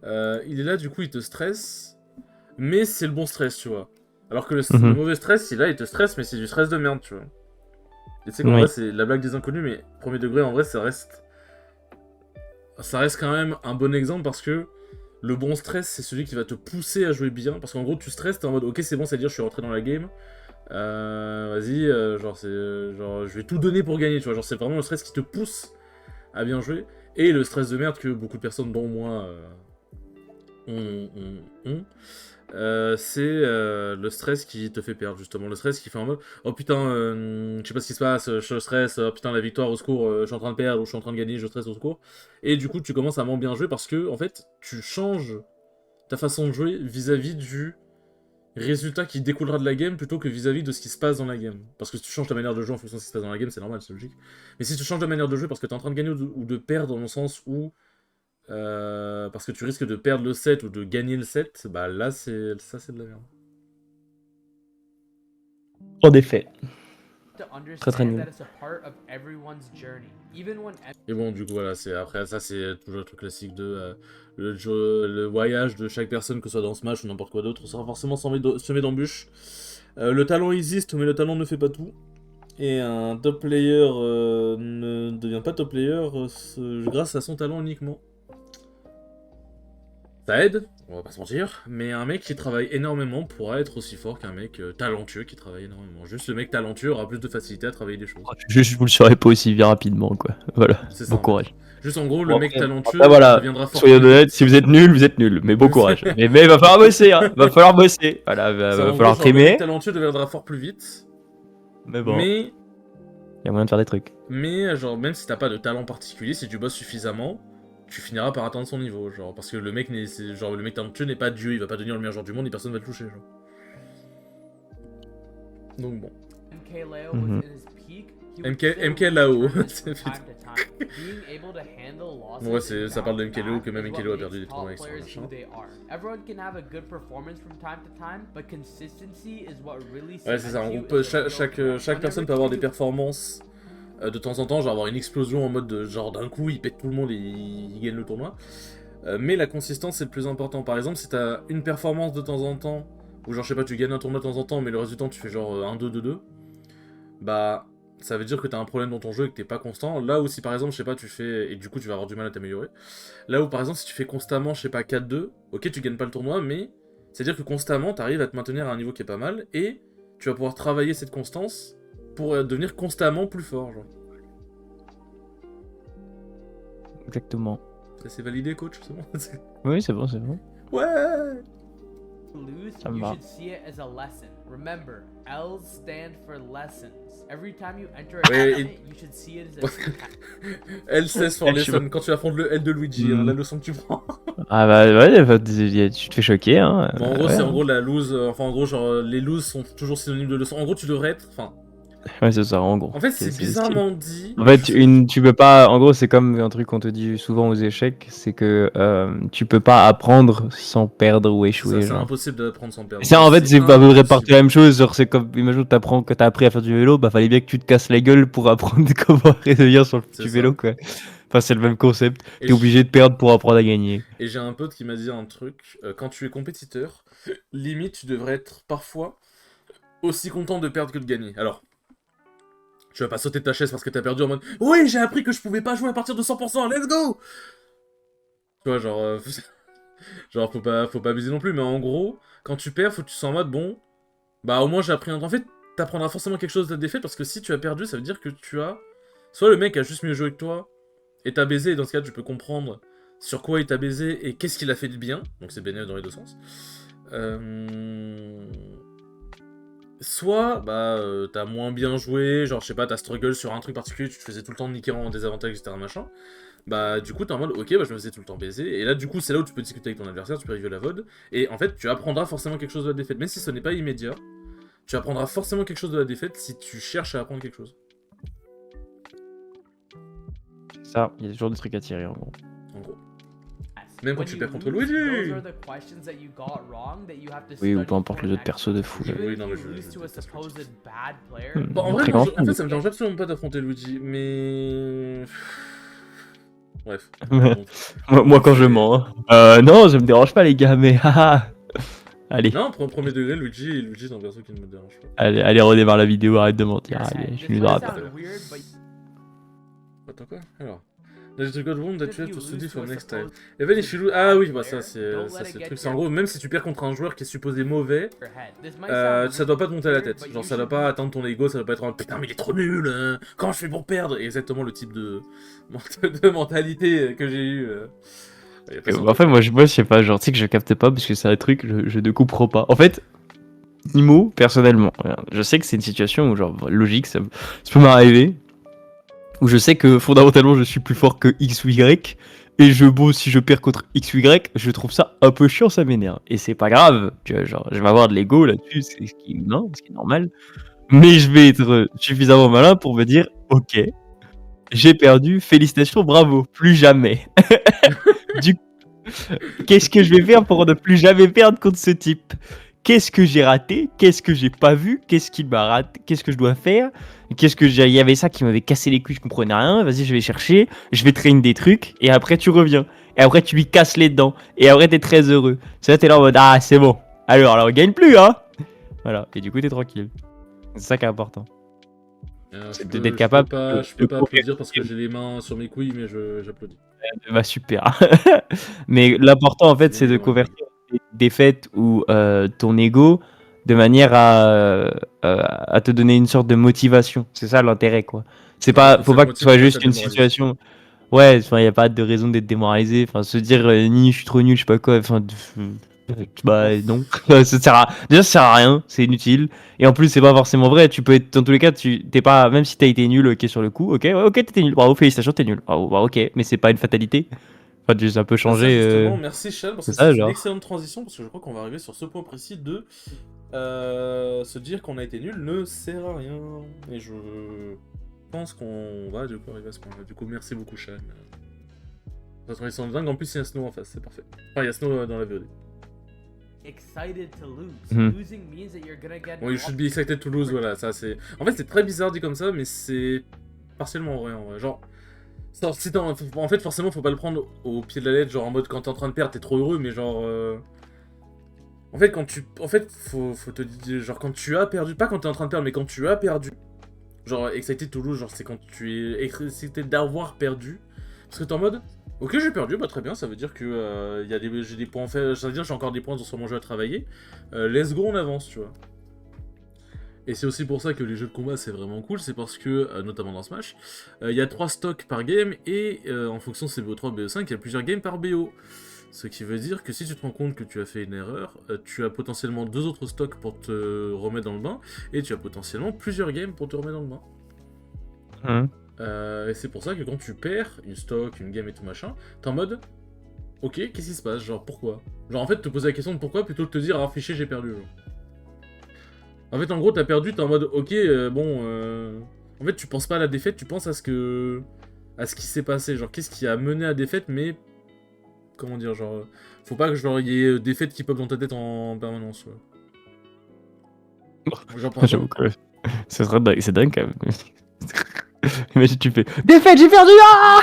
il est là, du coup, il te stresse, mais c'est le bon stress, tu vois. Alors que le mauvais stress, il est là, il te stresse, mais c'est du stress de merde, tu vois. Et tu sais qu'en vrai, c'est la blague des inconnus, mais premier degré, en vrai, ça reste quand même un bon exemple parce que le bon stress, c'est celui qui va te pousser à jouer bien. Parce qu'en gros, tu stresses, t'es en mode ok, c'est bon, c'est-à-dire je suis rentré dans la game. Vas-y, je vais tout donner pour gagner, tu vois. Genre, c'est vraiment le stress qui te pousse à bien jouer. Et le stress de merde que beaucoup de personnes, dont moi, ont. C'est le stress qui te fait perdre, justement. Le stress qui fait en mode oh putain, je sais pas ce qui se passe, je stresse, oh putain, la victoire, au secours, je suis en train de perdre ou je suis en train de gagner, je stresse, au secours. Et du coup, tu commences à moins bien jouer parce que, en fait, tu changes ta façon de jouer vis-à-vis du résultat qui découlera de la game plutôt que vis-à-vis de ce qui se passe dans la game. Parce que si tu changes ta manière de jouer en fonction de ce qui se passe dans la game, c'est normal, c'est logique. Mais si tu changes ta manière de jouer parce que t'es en train de gagner ou de perdre, dans le sens où parce que tu risques de perdre le set ou de gagner le set, bah là c'est de la merde. En effet. Très nul. Et bon, du coup voilà, après ça c'est toujours le truc classique de le voyage de chaque personne, que ce soit dans Smash ou n'importe quoi d'autre, sera forcément semé d'embûches. Le talent existe, mais le talent ne fait pas tout. Et un top player ne devient pas top player grâce à son talent uniquement. Ça aide, on va pas se mentir, mais un mec qui travaille énormément pourra être aussi fort qu'un mec talentueux qui travaille énormément. Juste le mec talentueux aura plus de facilité à travailler des choses. Juste, vous le saurez pas aussi bien rapidement, quoi. Voilà, c'est ça, bon courage. Juste en gros, le mec talentueux deviendra fort. Soyez honnête, si vous êtes nul, mais bon courage. mais il va falloir bosser, hein. Va falloir bosser. Voilà, va falloir trimer. Le mec talentueux deviendra fort plus vite. Mais bon. Mais il y a moyen de faire des trucs. Mais genre, même si t'as pas de talent particulier, si tu bosses suffisamment, tu finiras par atteindre son niveau, genre, parce que le mec le mec talentueux n'est pas Dieu, il va pas devenir le meilleur joueur du monde et personne va le toucher, genre. Donc bon. MK Leo Mhm. was in his peak, he would MK still MK Lao. return from C'est- time to time. Being able to handle losses Ouais, and ça parle de bounce MK Leo, back que même is MK what Leo a makes perdu des top tournois avec son players machin. who they are. Everyone can have a good performance from time to time, but consistency is what really Ouais, c'est ça, en cements you gros, as a real chaque threat. personne peut avoir des performances de temps en temps, genre avoir une explosion en mode genre d'un coup il pète tout le monde et il gagne le tournoi. Mais la consistance c'est le plus important. Par exemple, si t'as une performance de temps en temps, ou genre je sais pas, tu gagnes un tournoi de temps en temps, mais le résultat tu fais genre 1-2, 2-2, bah ça veut dire que t'as un problème dans ton jeu et que t'es pas constant. Là où si par exemple, je sais pas, tu fais, et du coup tu vas avoir du mal à t'améliorer. Là où par exemple, si tu fais constamment, je sais pas, 4-2, ok tu gagnes pas le tournoi, mais c'est-à-dire que constamment t'arrives à te maintenir à un niveau qui est pas mal, et tu vas pouvoir travailler cette constance pour devenir constamment plus fort, genre. Exactement. Ça c'est validé, coach, c'est bon. Oui, c'est bon, c'est bon. Ouais. Lose, Ça me you va. should see it as a lesson. Remember, L's stand for lessons. Every time you enter a Ouais, tournament, you should see it as a L16 for lesson, quand tu affrontes le L de Luigi, hein, la leçon que tu prends. Ah bah ouais, tu te fais choquer, hein. Bon, en gros, Ouais, c'est en gros la lose, enfin en gros, genre les loses sont toujours synonymes de leçon. En gros, tu devrais être, enfin, ouais, c'est ça, en gros. en fait, c'est bizarrement dit. En fait, tu peux pas. En gros, c'est comme un truc qu'on te dit souvent aux échecs, c'est que tu peux pas apprendre sans perdre ou échouer. C'est Genre. impossible d'apprendre sans perdre. C'est en fait, c'est à peu près impossible. partout la même chose. Genre, c'est comme, imagine que t'as appris à faire du vélo, bah fallait bien que tu te casses la gueule pour apprendre comment réussir sur C'est du ça. vélo, quoi. Enfin, c'est le même concept. Et T'es obligé de perdre pour apprendre à gagner. Et j'ai un pote qui m'a dit un truc, quand tu es compétiteur, limite tu devrais être parfois aussi content de perdre que de gagner. Alors, tu vas pas sauter de ta chaise parce que t'as perdu en mode « Oui, j'ai appris que je pouvais pas jouer à partir de 100%, let's go !» Tu vois, genre, genre faut pas abuser non plus, mais en gros, quand tu perds, faut que tu sois en mode « Bon, bah au moins j'ai appris un truc. » En fait, t'apprendras forcément quelque chose de la défaite parce que si tu as perdu, ça veut dire que tu as... Soit le mec a juste mieux joué que toi, et t'a baisé, et dans ce cas tu peux comprendre sur quoi il t'a baisé et qu'est-ce qu'il a fait de bien, donc c'est bénéfique dans les deux sens. Soit, bah, t'as moins bien joué, genre, je sais pas, t'as struggle sur un truc particulier, tu te faisais tout le temps niquer en désavantage, etc., machin. Bah, du coup, t'es en mode, ok, bah, je me faisais tout le temps baiser, et là, du coup, c'est là où tu peux discuter avec ton adversaire, tu peux review la VOD, et en fait, tu apprendras forcément quelque chose de la défaite, même si ce n'est pas immédiat, tu apprendras forcément quelque chose de la défaite si tu cherches à apprendre quelque chose. Ça, il y a toujours des trucs à tirer, en gros. En gros. Même quand When tu you perds contre lose, Luigi. those are the questions that you got wrong that you have to Oui, ou study peu importe for les autres next persos de time. fou. Even Oui, if non, you mais je lose to a déteste Luigi. supposed bad player, Hmm. Bon, en vrai, Très moi, grand en fait, fan. ça me dérange absolument pas d'affronter Luigi, mais... Bref. Moi, quand je mens. Non, ça me dérange pas, les gars, mais haha. Allez, Non, premier degré, Luigi, c'est un perso qui ne me dérange pas. allez, redémarre la vidéo, arrête de mentir. Yes, Allez, this je nous might rappelle. sound weird, but Attends quoi? Alors. There's a good room that if you have you to study lose for to a next time. supposed Even if you lose... Ah oui, bah ça player, c'est don't ça let c'est it le get truc. to C'est en your gros, même si tu perds contre un joueur qui est supposé mauvais, head. This might sound ça doit pas te monter à la weird, tête. but Genre you ça doit should pas atteindre ton ego, ça doit pas être en mode, putain mais il est trop nul, hein. Comment je fais pour perdre? Et exactement le type de mentalité que j'ai eu. Y a pas En fait, moi, je sais pas, genre, tu sais que je capte pas parce que c'est un truc, je ne comprends pas. En fait, Nimo, personnellement, je sais que c'est une situation où, genre, logique, ça peut m'arriver, où je sais que fondamentalement, je suis plus fort que X ou Y, et si je perds contre X ou Y, je trouve ça un peu chiant, ça m'énerve. Et c'est pas grave, tu vois, genre, je vais avoir de l'ego là-dessus, c'est ce qui est humain, ce qui est normal, mais je vais être suffisamment malin pour me dire, ok, j'ai perdu, félicitations, bravo, plus jamais. Du Qu'est-ce que je vais faire pour ne plus jamais perdre contre ce type? Qu'est-ce que j'ai raté? Qu'est-ce que j'ai pas vu? Qu'est-ce qu'il m'a raté? Qu'est-ce que je dois faire? Il y avait ça qui m'avait cassé les couilles, je comprenais rien. Vas-y, je vais chercher, je vais traîner des trucs, et après tu reviens. Et après tu lui casses les dents. Et après t'es très heureux. C'est là, t'es là en mode, ah, c'est bon. Alors, on gagne plus, hein? Voilà. Et du coup, t'es tranquille. C'est ça qui est important. C'est d'être capable Je peux pas applaudir parce que j'ai les mains sur mes couilles, mais j'applaudis. Bah, super. Mais l'important, en fait, c'est de Ouais. convertir tes défaites ou ton ego de manière à te donner une sorte de motivation. C'est ça l'intérêt, quoi. C'est pas, Ouais, faut ça pas te que ce soit motive, juste ça une démoralise. situation. Ouais, enfin, y a pas de raison d'être démoralisé. Enfin, se dire ni je suis trop nul, je sais pas quoi. Enfin, bah non. Ça sert à... Déjà, ça sert à rien. C'est inutile. Et en plus, c'est pas forcément vrai. Tu peux être, dans tous les cas, t'es pas, même si t'as été nul, ok, sur le coup, ok, ouais, ok, t'étais nul. Bravo, félicitations, t'es nul. Bravo, bah, ok, mais c'est pas une fatalité. Enfin, tu un peu Bah, ça, changé. justement, merci Shell, parce C'est que ça, c'est une genre. excellente transition, parce que je crois qu'on va arriver sur ce point précis de se dire qu'on a été nul ne sert à rien. Et je pense qu'on va du coup arriver à ce point-là. Du coup, merci beaucoup Shell. La transition de dingue, en plus il y a Snow en face, c'est parfait. Enfin, il y a Snow dans la VOD. Excited to lose. Mhm. Losing means that you're gonna get Bon, you should be excited to lose, voilà, ça c'est... En fait, c'est très bizarre dit comme ça, mais c'est partiellement vrai, en vrai. Genre, si en fait, forcément, faut pas le prendre au pied de la lettre, genre en mode quand t'es en train de perdre, t'es trop heureux, mais genre... En fait, faut te dire, genre quand tu as perdu, pas quand t'es en train de perdre, mais quand tu as perdu, genre excited to lose, genre c'est quand tu es excité d'avoir perdu, parce que t'es en mode, ok j'ai perdu, bah très bien, ça veut dire que j'ai des points faits, ça veut dire que j'ai encore des points sur mon jeu à travailler, let's go on avance, tu vois. Et c'est aussi pour ça que les jeux de combat c'est vraiment cool, c'est parce que, notamment dans Smash, il y a 3 stocks par game, et en fonction de CBO3, BO5, il y a plusieurs games par BO. Ce qui veut dire que si tu te rends compte que tu as fait une erreur, tu as potentiellement 2 autres stocks pour te remettre dans le bain, et tu as potentiellement plusieurs games pour te remettre dans le bain. Mhm. Et c'est pour ça que quand tu perds une stock, une game et tout machin, t'es en mode, ok, qu'est-ce qui se passe, genre pourquoi? Genre en fait te poser la question de pourquoi plutôt que de te dire, ah fichier j'ai perdu. Genre. En fait en gros t'as perdu, t'es en mode, ok, en fait tu penses pas à la défaite, tu penses à ce qui s'est passé, genre qu'est-ce qui a mené à la défaite, mais comment dire, genre, faut pas que genre y ait des faits qui pop dans ta tête en permanence. Ouais. Genre par J'avoue exemple, que c'est très dingue, c'est dingue quand même. Imagine, tu fais défaite, j'ai perdu, ah.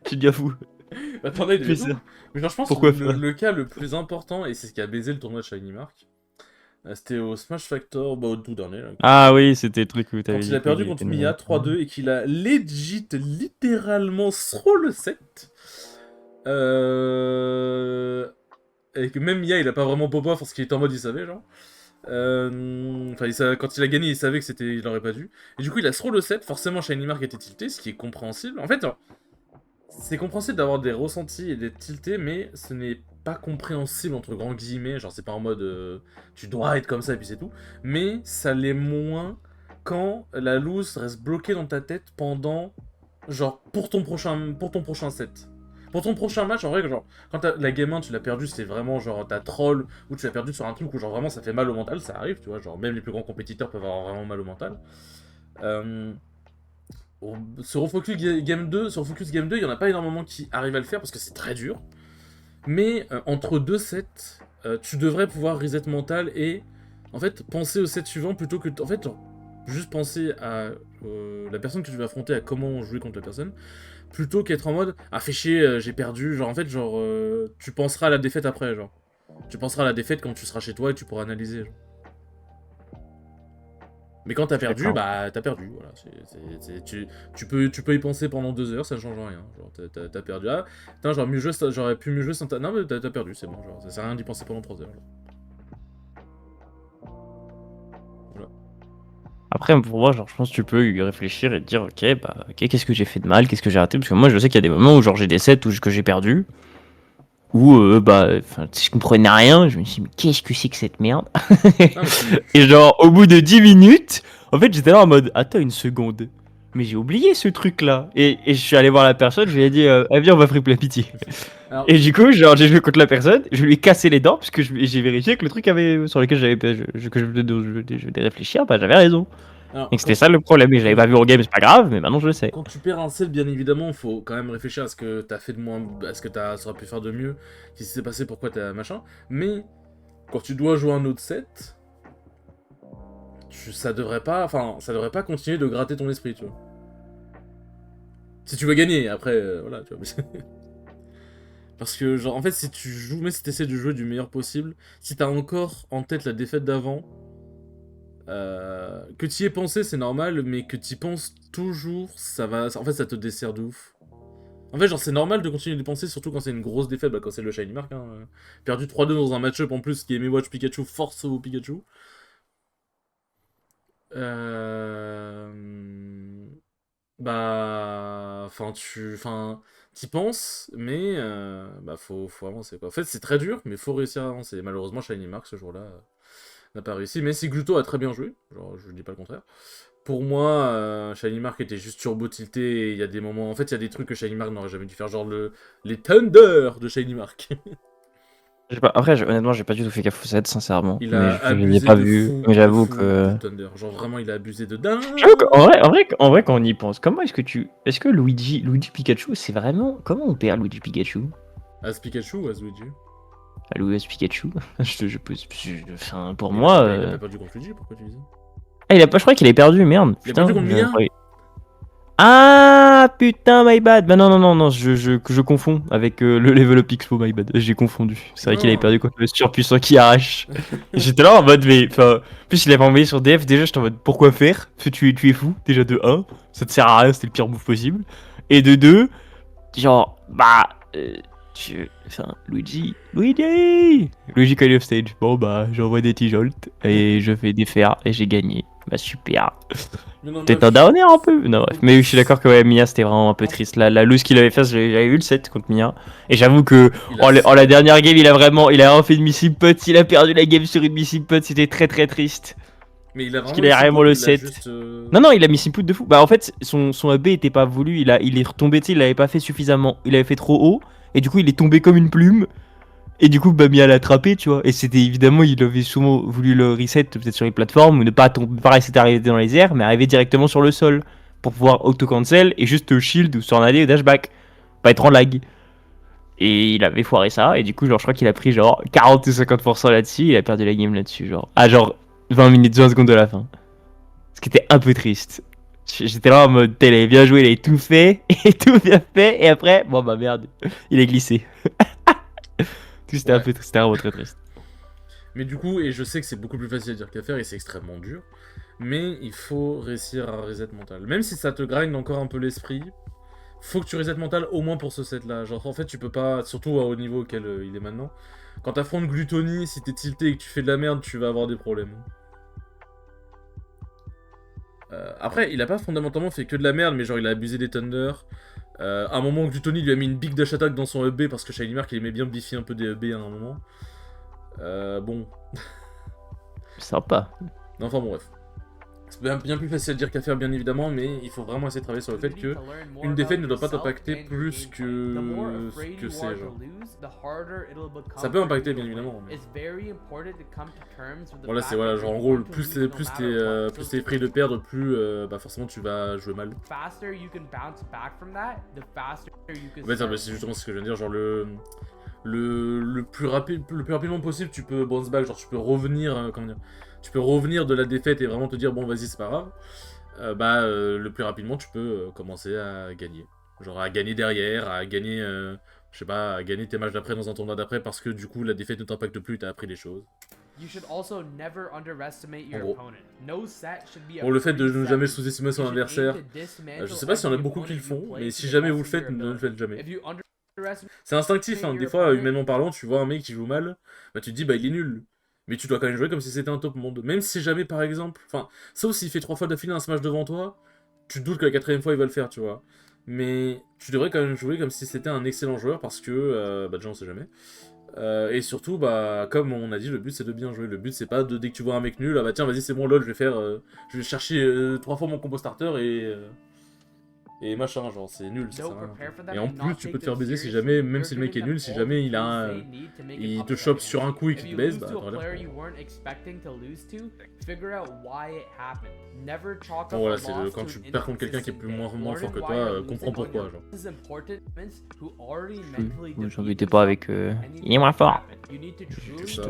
Tu deviens fou. attendez, Fais tout. ça. Mais genre je pense que Pourquoi faire? le cas le plus important, et c'est ce qui a baisé le tournoi de Shiny Mark, c'était au Smash Factor, bah au tout dernier, là, Ah oui, c'était le truc où t'avais quand il dit a qu'il perdu était contre Mia nul. 3-2 et qu'il a littéralement throw le set. Et que même Mia il a pas vraiment pop-off parce qu'il était en mode il savait genre. Enfin, quand il a gagné, il savait que il aurait pas dû. Et du coup, il a throw le set. Forcément, Shiny Mark était tilté, ce qui est compréhensible. En fait, c'est compréhensible d'avoir des ressentis et d'être tilté, mais ce n'est pas compréhensible entre grands guillemets. Genre, c'est pas en mode tu dois être comme ça et puis c'est tout. Mais ça l'est moins quand la loose reste bloquée dans ta tête pendant, genre, pour ton prochain set. Pour ton prochain match, en vrai, genre, quand la game 1, tu l'as perdu, c'est vraiment genre, t'as troll, ou tu l'as perdu sur un truc où, genre, vraiment, ça fait mal au mental, ça arrive, tu vois, genre, même les plus grands compétiteurs peuvent avoir vraiment mal au mental. Euh, sur Focus Game 2, il y en a pas énormément qui arrivent à le faire parce que c'est très dur. Mais entre deux sets, tu devrais pouvoir reset mental et, en fait, penser au set suivant plutôt que, en fait, genre, juste penser à la personne que tu vas affronter, à comment jouer contre la personne, plutôt qu'être en mode ah fais chier j'ai perdu, genre en fait genre tu penseras à la défaite après, genre tu penseras à la défaite quand tu seras chez toi et tu pourras analyser genre. Mais quand t'as perdu, D'accord. bah t'as perdu, voilà. Tu peux y penser pendant 2 heures, ça ne change rien. Genre t'as perdu, ah putain j'aurais pu mieux jouer sans ta... Non mais t'as perdu, c'est bon, genre ça sert à rien d'y penser pendant 3 heures. Genre. Voilà. Après, pour moi, genre, je pense que tu peux y réfléchir et te dire, ok, bah, ok, qu'est-ce que j'ai fait de mal, qu'est-ce que j'ai raté? Parce que moi, je sais qu'il y a des moments où, genre, j'ai des sets que j'ai perdu, où, bah, enfin, si je comprenais rien, je me suis dit, mais qu'est-ce que c'est que cette merde? Non, mais Et genre, au bout de 10 minutes, en fait, j'étais là en mode, attends une seconde, mais j'ai oublié ce truc-là. Et je suis allé voir la personne, je lui ai dit, eh viens, on va free play pitié. alors, Et du coup, genre, j'ai joué contre la personne, je lui ai cassé les dents, parce que j'ai vérifié que le truc sur lequel je devais réfléchir, bah, j'avais raison. alors, Et que c'était ça le problème, et j'avais pas vu en game, c'est pas grave, mais maintenant je le sais. quand tu perds un set, bien évidemment, faut quand même réfléchir à ce que t'as fait de moins, à ce que t'as pu faire de mieux, qu'est-ce qui s'est passé, pourquoi t'as machin. Mais quand tu dois jouer un autre set, ça devrait pas continuer de gratter ton esprit, tu vois. Si tu veux gagner, après, voilà, tu vois. Parce que, genre, en fait, si tu joues, mais si t'essaies de jouer du meilleur possible, si t'as encore en tête la défaite d'avant, que t'y aies pensé, c'est normal, mais que t'y penses toujours, en fait, ça te dessert de ouf. En fait, genre, c'est normal de continuer d'y penser, surtout quand c'est une grosse défaite, bah, quand c'est le Shiny Mark, hein. Perdu 3-2 dans un match-up en plus, Game Watch Pikachu, force au Pikachu. Bah... t'y penses, mais bah, faut avancer, quoi. En fait, c'est très dur, mais faut réussir à avancer. Malheureusement, Shiny Mark, ce jour-là, n'a pas réussi. Mais si Gluto a très bien joué, genre je dis pas le contraire. Pour moi, Shiny Mark était juste turbo tilté, et il y a des moments... En fait, il y a des trucs que Shiny Mark n'aurait jamais dû faire, genre les Thunder de Shiny Mark. Après, honnêtement, j'ai pas du tout fait gaffe au set, sincèrement. Il Mais a je l'ai abusé pas de vu. fou, Mais de j'avoue fou que. du Thunder. Genre vraiment, il a abusé de dingue. J'avoue en vrai, quand on y pense, comment est-ce que tu. Est-ce que Luigi Pikachu, c'est vraiment. Comment on perd Luigi Pikachu? As Pikachu ou As Luigi? À Luigi Pikachu? Enfin, pour Il moi. il a pas perdu contre Luigi, pourquoi tu dis ça? Ah, il a pas, je crois qu'il avait perdu, merde. Il a Putain, perdu contre Mia? Ah putain, my bad. Bah non, je confonds avec le Level Up Expo, my bad. J'ai confondu. C'est vrai qu'il avait Non. perdu contre le surpuissant qui arrache. J'étais là en mode, mais enfin. En plus, il avait envoyé sur DF. Déjà, j'étais en mode, pourquoi faire? Parce que tu es fou. Déjà, de 1, ça te sert à rien, c'était le pire move possible. Et de 2, genre, bah. Enfin, Luigi, Call of Stage. Bon, bah, j'envoie des T-Jolt et je fais des fers et j'ai gagné. Bah, super. Mais non, Peut-être bref. un downer un peu. Non, bref. Mais je suis d'accord que ouais, Mia c'était vraiment un peu triste. La loose qu'il avait fait, j'avais vu le set contre Mia. Et j'avoue que Il a la dernière game, il a vraiment fait une missing putt. Il a perdu la game sur une missing putt. C'était très très triste. Mais il a Parce vraiment qu'il avait vraiment le set. Juste, Non, il a missing putt de fou. Bah en fait, son AB était pas voulu. Il est retombé, tu sais, il l'avait pas fait suffisamment. Il avait fait trop haut. Et du coup, il est tombé comme une plume. Et du coup, bah, Mia l'a attrapé, tu vois. Et c'était évidemment, il avait souvent voulu le reset peut-être sur les plateformes ou ne pas tomber. Pareil, c'était arrivé dans les airs, mais arriver directement sur le sol pour pouvoir auto-cancel et juste shield ou s'en aller au dashback. Pas être en lag. Et il avait foiré ça. Et du coup, genre, je crois qu'il a pris genre 40 ou 50% là-dessus. Il a perdu la game là-dessus, genre. À genre 20 minutes, 20 secondes de la fin. Ce qui était un peu triste. J'étais là en mode, il avait bien joué, il avait tout fait, et tout bien fait, et après, bon bah merde, il est glissé. C'était un peu, c'était vraiment très triste. Mais du coup, et je sais que c'est beaucoup plus facile à dire qu'à faire, et c'est extrêmement dur, mais il faut réussir à reset mental. Même si ça te grind encore un peu l'esprit, faut que tu reset mental au moins pour ce set-là. Genre, en fait, tu peux pas, surtout au niveau auquel il est maintenant, quand t'affrontes Gluttony, si t'es tilté et que tu fais de la merde, tu vas avoir des problèmes. Après, il a pas fondamentalement fait que de la merde, mais genre, il a abusé des Thunder. À un moment, Gluttony lui a mis une big dash attack dans son EB parce que Shiny Mark il aimait bien biffer un peu des EB à un moment. Bon. Sympa. Enfin bon, bref. C'est bien plus facile à dire qu'à faire, bien évidemment, mais il faut vraiment essayer de travailler sur le fait que une défaite ne doit pas t'impacter plus que ce que c'est, genre. Ça peut impacter, bien évidemment. Mais... Bon, là, c'est voilà, genre en gros, plus t'es pris de perdre, plus bah forcément tu vas jouer mal. En fait, c'est justement ce que je viens de dire, genre le plus rapidement possible, tu peux bounce back, genre tu peux revenir, comment dire, tu peux revenir de la défaite et vraiment te dire bon vas-y c'est pas grave. Le plus rapidement tu peux commencer à gagner, genre à gagner derrière, à gagner, je sais pas, à gagner tes matchs d'après dans un tournoi d'après parce que du coup la défaite ne t'impacte plus, t'as appris des choses. Bon, le fait de ne jamais sous-estimer son adversaire, je sais pas s'il y en a beaucoup qui le font, mais si jamais vous le faites, ne le faites jamais. C'est instinctif, hein. Des fois, humainement parlant, tu vois un mec qui joue mal, bah tu te dis, bah il est nul. Mais tu dois quand même jouer comme si c'était un top monde. Même si jamais, par exemple, enfin, sauf s'il fait 3 fois d'affilée un smash devant toi, tu te doutes que la 4ème fois il va le faire, tu vois. Mais tu devrais quand même jouer comme si c'était un excellent joueur parce que, bah déjà on sait jamais. Et surtout, bah, comme on a dit, le but c'est de bien jouer. Le but c'est pas de, dès que tu vois un mec nul, ah bah tiens, vas-y, c'est bon, lol, je vais chercher 3 fois mon combo starter et machin, genre c'est nul, ça sert à rien. Et en plus, tu peux te faire baiser si jamais, même si le mec est nul, si jamais il te chope sur un coup et qu'il te baise, bah t'auras l'air. Bon voilà, c'est quand tu perds contre quelqu'un qui est moins fort que toi, comprends pourquoi, genre. J'en doutais pas avec. Il est moins fort. Juste,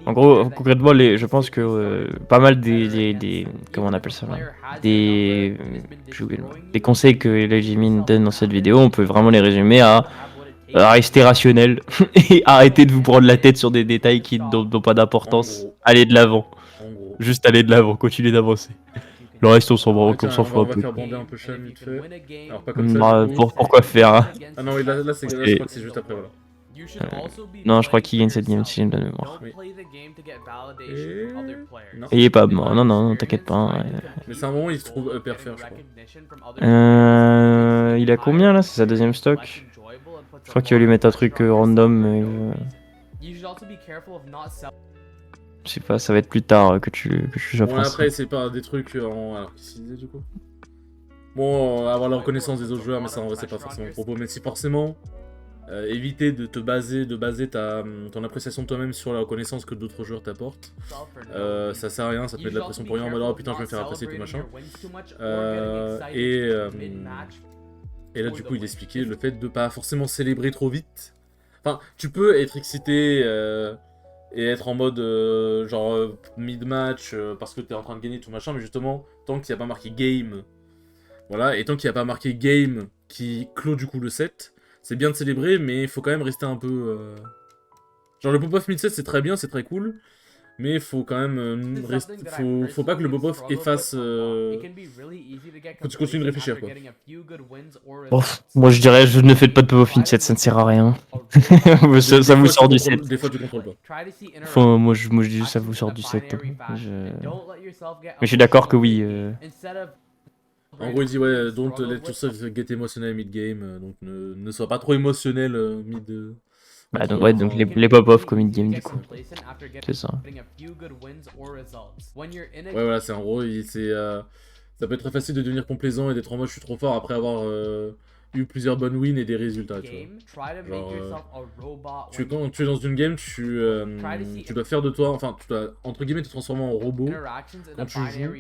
en gros, concrètement, je pense que pas mal des comment on appelle ça là, des conseils que la Jimin donne dans cette vidéo, on peut vraiment les résumer à rester rationnel et arrêter de vous prendre la tête sur des détails qui n'ont pas d'importance. Allez de l'avant. Juste aller de l'avant, continuer d'avancer. Le reste, on s'en fout un peu. On va faire bander un peu Sham vite fait. Alors pas comme ça. Pourquoi faire hein. Ah non, oui, là je crois que c'est juste après, voilà. Non, je crois qu'il gagne cette game si j'ai une bonne mémoire. Oui. Non. Il est pas mort, non, t'inquiète pas. Ouais. Mais c'est un moment où il se trouve upper fair, je crois. Il a combien là? C'est sa deuxième stock? Je crois qu'il va lui mettre un truc random. Je sais pas, ça va être plus tard que tu sois Bon, là, après, c'est pas des trucs en. Alors, qu'est-ce qu'il disait du coup? Bon, avoir la reconnaissance des autres joueurs, mais ça en vrai, c'est pas forcément le propos. Mais si forcément, éviter de baser ton appréciation de toi-même sur la reconnaissance que d'autres joueurs t'apportent, ça sert à rien, ça te met de la pression pour rien en mode oh putain, je vais me faire apprécier tout machin. Et là, du coup, il expliquait le fait de pas forcément célébrer trop vite. Enfin, tu peux être excité et être en mode genre mid-match parce que t'es en train de gagner tout machin, mais justement, tant qu'il n'y a pas marqué game, voilà, et tant qu'il n'y a pas marqué game qui clôt du coup le set, c'est bien de célébrer, mais il faut quand même rester un peu. Genre le pop-off mid-set, c'est très bien, c'est très cool. Mais faut quand même faut pas que le pop-off efface. Faut que tu continues de réfléchir quoi. Bon, moi je dirais, je ne faites pas de pop-off in set, ça ne sert à rien. ça vous sort du set. Des fois tu contrôles pas. Enfin, moi je dis juste ça vous sort du set. Mais je suis d'accord que oui. En gros il dit ouais, don't let yourself get emotional mid-game, donc ne sois pas trop émotionnel mid. Bah donc, ouais, donc les pop-off comme mid-game du coup. C'est ça. Ouais voilà, c'est en gros, ça peut être très facile de devenir complaisant et d'être en mode je suis trop fort après avoir eu plusieurs bonnes wins et des résultats, tu vois. Genre, quand tu es dans une game, tu dois faire de toi, enfin tu dois entre guillemets te transformer en robot quand tu joues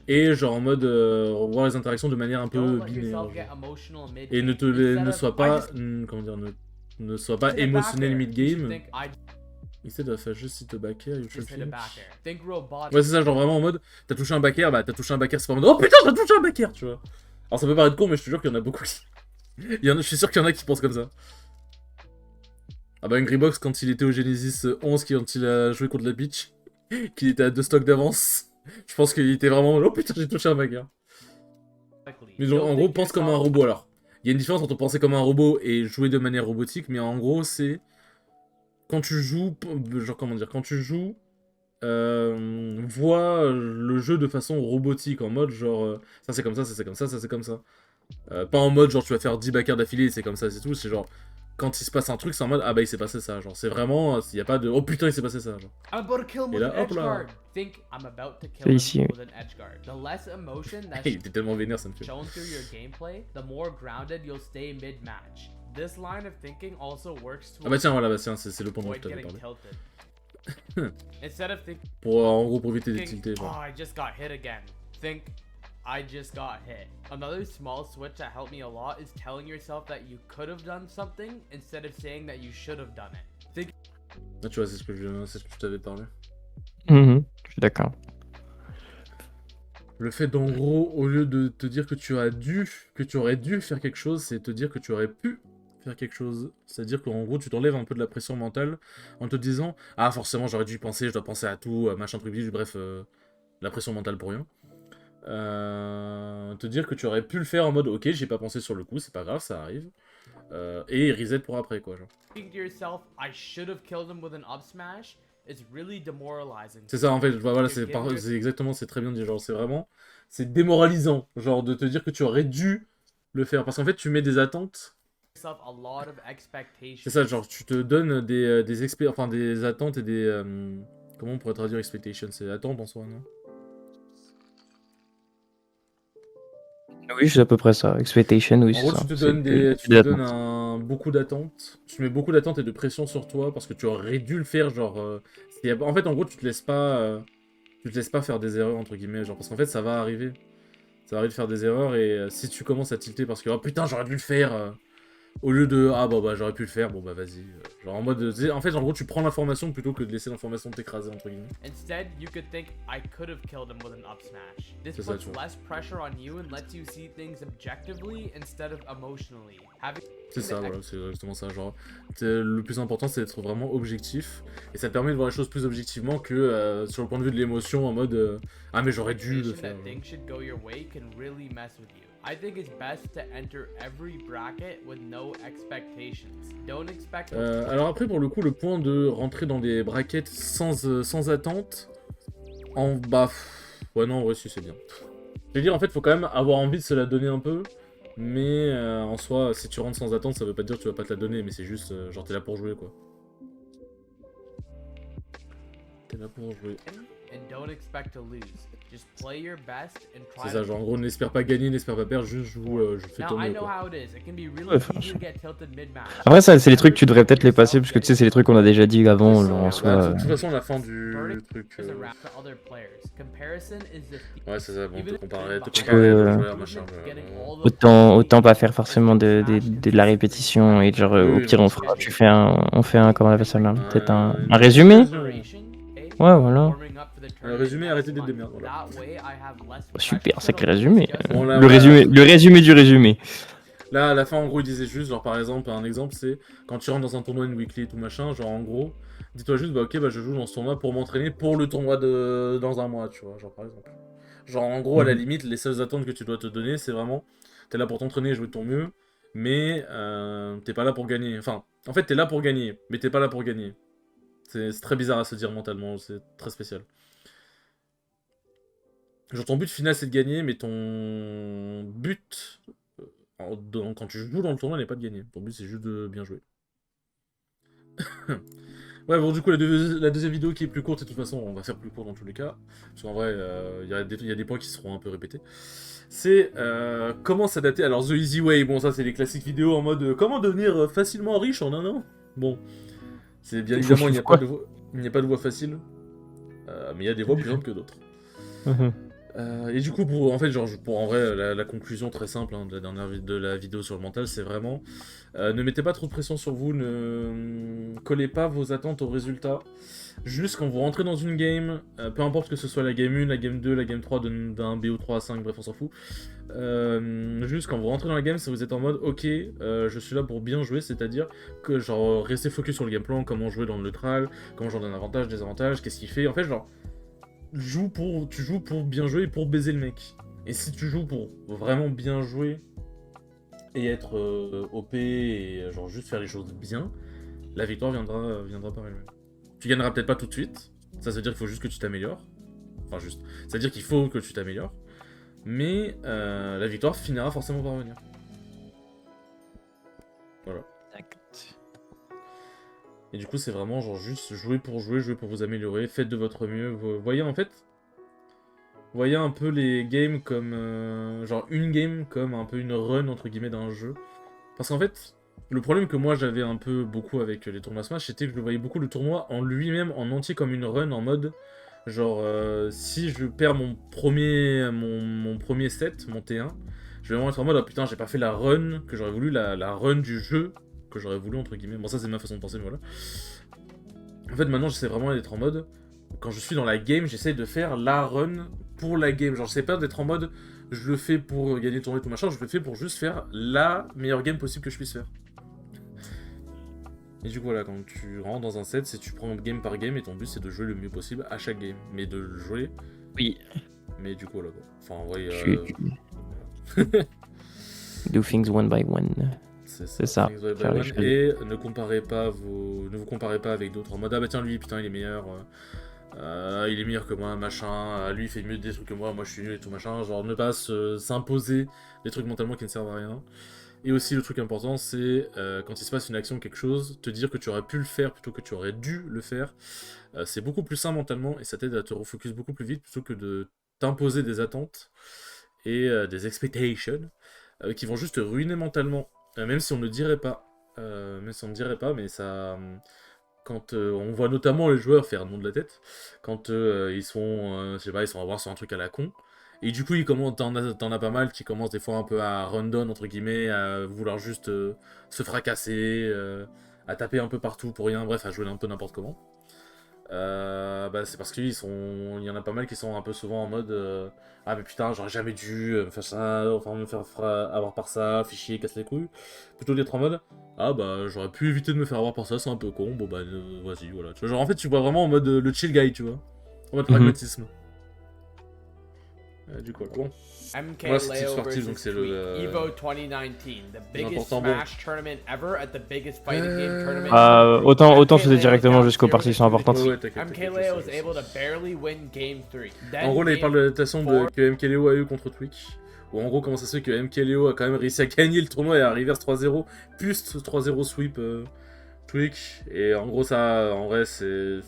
et genre en mode revoir les interactions de manière un peu binaire. Et ne sois pas, comment dire, ne sois pas émotionnel mid-game. Instead of just hit a back air, you should finish. Ouais, c'est ça, genre vraiment en mode, t'as touché un back air, bah t'as touché un back air, c'est pas en mode, oh putain, j'ai touché un back air, tu vois. Alors ça peut paraître con, mais je te jure qu'il y en a beaucoup qui. Je suis sûr qu'il y en a qui pensent comme ça. Ah bah, Angry Box, quand il était au Genesis 11, quand il a joué contre la Peach, qu'il était à 2 stocks d'avance, je pense qu'il était vraiment en mode, oh putain, j'ai touché un back air. Mais genre, en gros, pense comme un robot alors. Il y a une différence entre penser comme un robot et jouer de manière robotique, mais en gros, c'est. Quand tu joues. Genre, comment dire, quand tu joues. Vois le jeu de façon robotique, en mode genre. Ça c'est comme ça, ça c'est comme ça, ça c'est comme ça. Pas en mode genre tu vas faire 10 backers d'affilée, c'est comme ça, c'est tout. C'est genre. Quand il se passe un truc, c'est en mode ah bah il s'est passé ça. Genre, c'est vraiment. Il n'y a pas de. Oh putain, il s'est passé ça. Genre. Et là, hop là. C'est ici. Il était tellement vénère, ça me fait. Ah bah tiens, voilà, bah tiens, c'est le point dont je t'avais parlé. Pour en gros pour éviter des tiltés, genre. Oh, I just got hit again. Think I just got hit. Another small switch that helped me a lot is telling yourself that you could have done something instead of saying that you should have done it. Think... Là, tu vois, c'est ce que je t'avais parlé. Je suis d'accord. Le fait d'en gros, au lieu de te dire que tu aurais dû faire quelque chose, c'est te dire que tu aurais pu faire quelque chose. C'est-à-dire qu'en gros, tu t'enlèves un peu de la pression mentale en te disant ah forcément j'aurais dû y penser, je dois penser à tout, machin truc, bref, la pression mentale pour rien. Te dire que tu aurais pu le faire en mode ok, j'ai pas pensé sur le coup, c'est pas grave, ça arrive. Et reset pour après quoi, genre. C'est ça en fait, voilà, c'est exactement, c'est très bien dit, genre c'est vraiment, c'est démoralisant, genre de te dire que tu aurais dû le faire, parce qu'en fait tu mets des attentes. C'est ça, genre tu te donnes des attentes et des... comment on pourrait traduire expectation? C'est attentes en soi, non? Oui, c'est à peu près ça. Expectation, oui, c'est ça. En gros, tu te donnes beaucoup d'attentes. Tu mets beaucoup d'attentes et de pression sur toi parce que tu aurais dû le faire, genre... En fait, en gros, tu te laisses pas faire des erreurs, entre guillemets, genre, parce qu'en fait, ça va arriver. Ça va arriver de faire des erreurs et si tu commences à tilter parce que, oh putain, j'aurais dû le faire... Au lieu de ah bah j'aurais pu le faire, bon bah vas-y. Genre en mode en fait en gros tu prends l'information plutôt que de laisser l'information t'écraser entre guillemets. Instead, you could think I could have killed him with an up smash. This puts less pressure on you and lets you see things objectively instead of emotionally. C'est ça, voilà, c'est justement ça. Genre, le plus important c'est d'être vraiment objectif et ça te permet de voir les choses plus objectivement que sur le point de vue de l'émotion en mode ah mais j'aurais dû le faire. I think it's best to enter every bracket with no expectations. Don't expect. Alors après pour le coup le point de rentrer dans des brackets sans attente, ouais non en vrai si c'est bien. Je veux dire en fait faut quand même avoir envie de se la donner un peu, mais en soi si tu rentres sans attente ça veut pas dire que tu vas pas te la donner, mais c'est juste genre t'es là pour jouer quoi. T'es là pour jouer. And don't expect to lose. Just play your best and try C'est ça, genre en gros, n'espère pas gagner, n'espère pas perdre, juste joue, je fais Now ton I mieux, know quoi. how it is. It can be really Ouais, easy to get tilted mid-match. Après, ça, c'est les trucs, tu devrais peut-être les passer, parce que tu sais, c'est les trucs qu'on a déjà dit avant, genre en Bah, soi. de toute façon, la fin du truc. Is a rap to other players. Comparison is the thief. Ouais, c'est ça, bon, Even te comparer à if d'autres que- joueurs, machin. getting all the Autant pas faire forcément de la répétition, et genre, au Oui, pire, non, on c'est fera, pas tu fais un, comment on appelle ça là? Peut-être un une résumé? présentation. Ouais, voilà. Résumé, arrêtez d'être des merdes, voilà. Super, sacré résumé. Bon, là, Le voilà. résumé du résumé. Là, à la fin, en gros, il disait juste, genre par exemple, un exemple, c'est quand tu rentres dans un tournoi, une weekly et tout machin, genre en gros, dis-toi juste, bah ok, bah je joue dans ce tournoi pour m'entraîner pour le tournoi dans un mois, tu vois, genre par exemple. Genre en gros, à la limite, les seules attentes que tu dois te donner, c'est vraiment, t'es là pour t'entraîner et jouer de ton mieux, mais t'es pas là pour gagner. Enfin, en fait, t'es là pour gagner, mais t'es pas là pour gagner. C'est très bizarre à se dire mentalement, c'est très spécial. Genre ton but final c'est de gagner, mais ton but quand tu joues dans le tournoi n'est pas de gagner. Ton but c'est juste de bien jouer. Ouais, bon, du coup, la deuxième vidéo qui est plus courte, et de toute façon, on va faire plus court dans tous les cas. Parce qu'en vrai, il y a des points qui seront un peu répétés. C'est comment s'adapter. Alors, The Easy Way, bon, ça, c'est les classiques vidéos en mode comment devenir facilement riche en un an. Bon, c'est bien évidemment, il n'y a pas de voie facile. Mais il y a des voies plus simples que d'autres. Et du coup, pour en vrai, la conclusion très simple hein, de la vidéo sur le mental, c'est vraiment ne mettez pas trop de pression sur vous, ne collez pas vos attentes aux résultats. Juste quand vous rentrez dans une game, peu importe que ce soit la game 1, la game 2, la game 3 d'un BO3 à 5, bref, on s'en fout. Juste quand vous rentrez dans la game, si vous êtes en mode ok, je suis là pour bien jouer, c'est-à-dire que genre restez focus sur le game plan, comment jouer dans le neutral, comment jouer d'un avantage, des avantages, qu'est-ce qu'il fait, en fait, genre. Tu joues pour bien jouer et pour baiser le mec. Et si tu joues pour vraiment bien jouer et être OP et genre juste faire les choses bien, la victoire viendra par elle-même. Tu gagneras peut-être pas tout de suite, ça veut dire qu'il faut juste que tu t'améliores. Enfin juste, ça veut dire qu'il faut que tu t'améliores. Mais la victoire finira forcément par venir. Voilà. Et du coup, c'est vraiment genre juste jouer pour vous améliorer, faites de votre mieux. Vous voyez en fait, voyez un peu les games comme genre une game comme un peu une run entre guillemets d'un jeu. Parce qu'en fait, le problème que moi j'avais un peu beaucoup avec les tournois Smash, c'était que je voyais beaucoup le tournoi en lui-même en entier comme une run en mode genre si je perds mon premier set, mon T1, je vais vraiment être en mode oh putain j'ai pas fait la run que j'aurais voulu, la run du jeu que j'aurais voulu entre guillemets. Bon ça c'est ma façon de penser mais voilà. En fait maintenant j'essaie vraiment d'être en mode quand je suis dans la game j'essaie de faire la run pour la game. Genre j'essaie pas d'être en mode je le fais pour gagner le tournoi et tout machin, je le fais pour juste faire la meilleure game possible que je puisse faire. Et du coup voilà, quand tu rentres dans un set, c'est tu prends game par game et ton but c'est de jouer le mieux possible à chaque game. Mais de le jouer. Oui. Mais du coup voilà quoi. Enfin en vrai. Do things one by one. C'est ça. Et ne vous comparez pas avec d'autres en mode ah bah tiens lui putain il est meilleur. Il est meilleur que moi, machin, lui il fait mieux des trucs que moi je suis nul et tout machin, genre ne pas s'imposer des trucs mentalement qui ne servent à rien. Et aussi le truc important c'est quand il se passe une action quelque chose, te dire que tu aurais pu le faire plutôt que tu aurais dû le faire, c'est beaucoup plus sain mentalement et ça t'aide à te refocus beaucoup plus vite plutôt que de t'imposer des attentes et des expectations qui vont juste te ruiner mentalement, même si on ne dirait pas, mais ça... Quand on voit notamment les joueurs faire un nom de la tête, quand ils sont, je sais pas, ils sont à voir sur un truc à la con, et du coup t'en as pas mal qui commencent des fois un peu à run down entre guillemets, à vouloir juste se fracasser, à taper un peu partout pour rien, bref, à jouer un peu n'importe comment. Bah c'est parce qu'il y en a pas mal qui sont un peu souvent en mode ah mais putain j'aurais jamais dû me faire ça, enfin me faire avoir par ça, fichier, casse les couilles, plutôt d'être en mode ah bah j'aurais pu éviter de me faire avoir par ça, c'est un peu con, bon bah vas-y voilà, tu vois, genre en fait tu vois vraiment en mode le chill guy, tu vois, en mode pragmatisme. Du coup bon. MK Voilà, c'est Leo sportif, versus donc c'est Tweak, le Evo 2019, the biggest important, bon. Smash tournament ever at the biggest fighting game tournament. Autant MK faisais Leo directement down jusqu'aux 0 parties qui sont to importantes. Ouais, t'inquiète, MK t'inquiète, Leo je was sais. able to barely win game 3. Then En gros là il game parle de l'adaptation de 4, que MKLeo a eu contre Tweak. Ou en gros comment ça se fait que MKLeo a quand même réussi à gagner le tournoi et à reverse 3-0, plus 3-0 sweep Tweak. Et en gros ça, en vrai c'est...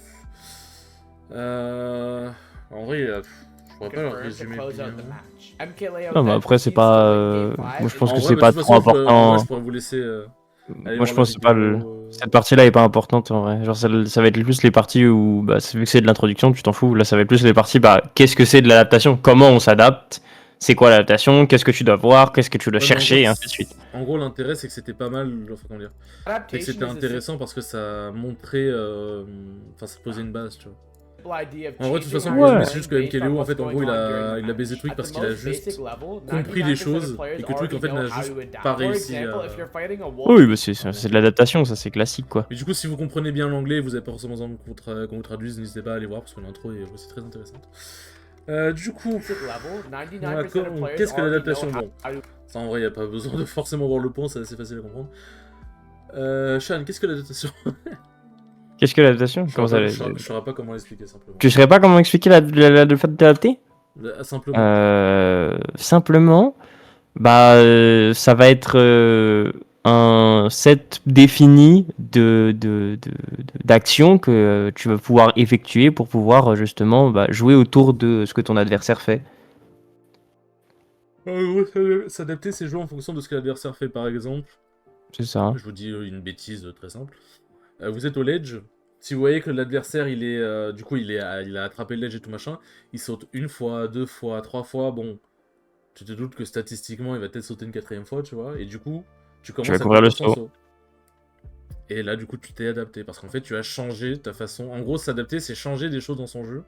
En vrai, je pourrais pas leur confirmed to résumer close out the bien. match. MKLeo Non, mais then après, c'est proceeds to pas. win Game Moi, 5 je pense En que vrai, c'est bah, de pas toute trop façon, en vrai, important. je pourrais vous laisser aller Moi, voir je la pense que c'est pas vidéo. cette partie-là est pas importante en vrai. Genre, ça va être plus les parties où, bah, vu que c'est de l'introduction, tu t'en fous. Là, ça va être plus les parties, bah, qu'est-ce que c'est de l'adaptation? Comment on s'adapte? C'est quoi l'adaptation? Qu'est-ce que tu dois voir? Qu'est-ce que tu dois Ouais, mais chercher? Et ainsi de suite. en gros, l'intérêt, c'est que c'était pas mal. Enfin, comment dire? C'est que Adaptation c'était is a intéressant parce que ça montrait. Enfin, ça posait une base, tu vois. simple idea of En vrai, de toute changing façon, how le Ouais. you're résumé, c'est juste que playing based on MKLeo, en what's fait, en going gros, on during the il a baisé match. le truc At parce the qu'il a most juste basic level, compris des 99% of choses players et que le truc, en already fait, know n'a how juste to adapt. pas For réussi example, à. if you're fighting a wolf, Oui, bah, c'est de l'adaptation, ça, c'est classique, quoi. Mais du coup, si vous comprenez bien l'anglais, vous avez pas forcément besoin qu'on vous traduise, n'hésitez pas à aller voir parce que l'intro est aussi très intéressante. Du coup, basic level, 99% d'accord, of players qu'est-ce que already know l'adaptation? how Bon, to. ça en vrai, il a pas besoin de forcément voir le pont, c'est assez facile à comprendre. Sean, qu'est-ce que l'adaptation? Qu'est-ce que l'adaptation? Je Comment ça? saurais pas comment l'expliquer simplement. Tu saurais pas comment expliquer le fait d'adapter? Simplement. Simplement, bah, ça va être un set défini d'actions que tu vas pouvoir effectuer pour pouvoir justement bah, jouer autour de ce que ton adversaire fait. S'adapter, c'est jouer en fonction de ce que l'adversaire fait, par exemple. C'est ça. Je vous dis une bêtise très simple. Vous êtes au ledge. Si vous voyez que l'adversaire, il est, du coup, il a attrapé le ledge et tout machin, il saute une fois, deux fois, trois fois. Bon, tu te doutes que statistiquement, il va peut-être sauter une quatrième fois, tu vois. Et du coup, tu Tu vas commences à couvrir le couvrir son saut. saut. Et là, du coup, tu t'es adapté parce qu'en fait, tu as changé ta façon. En gros, s'adapter, c'est changer des choses dans son jeu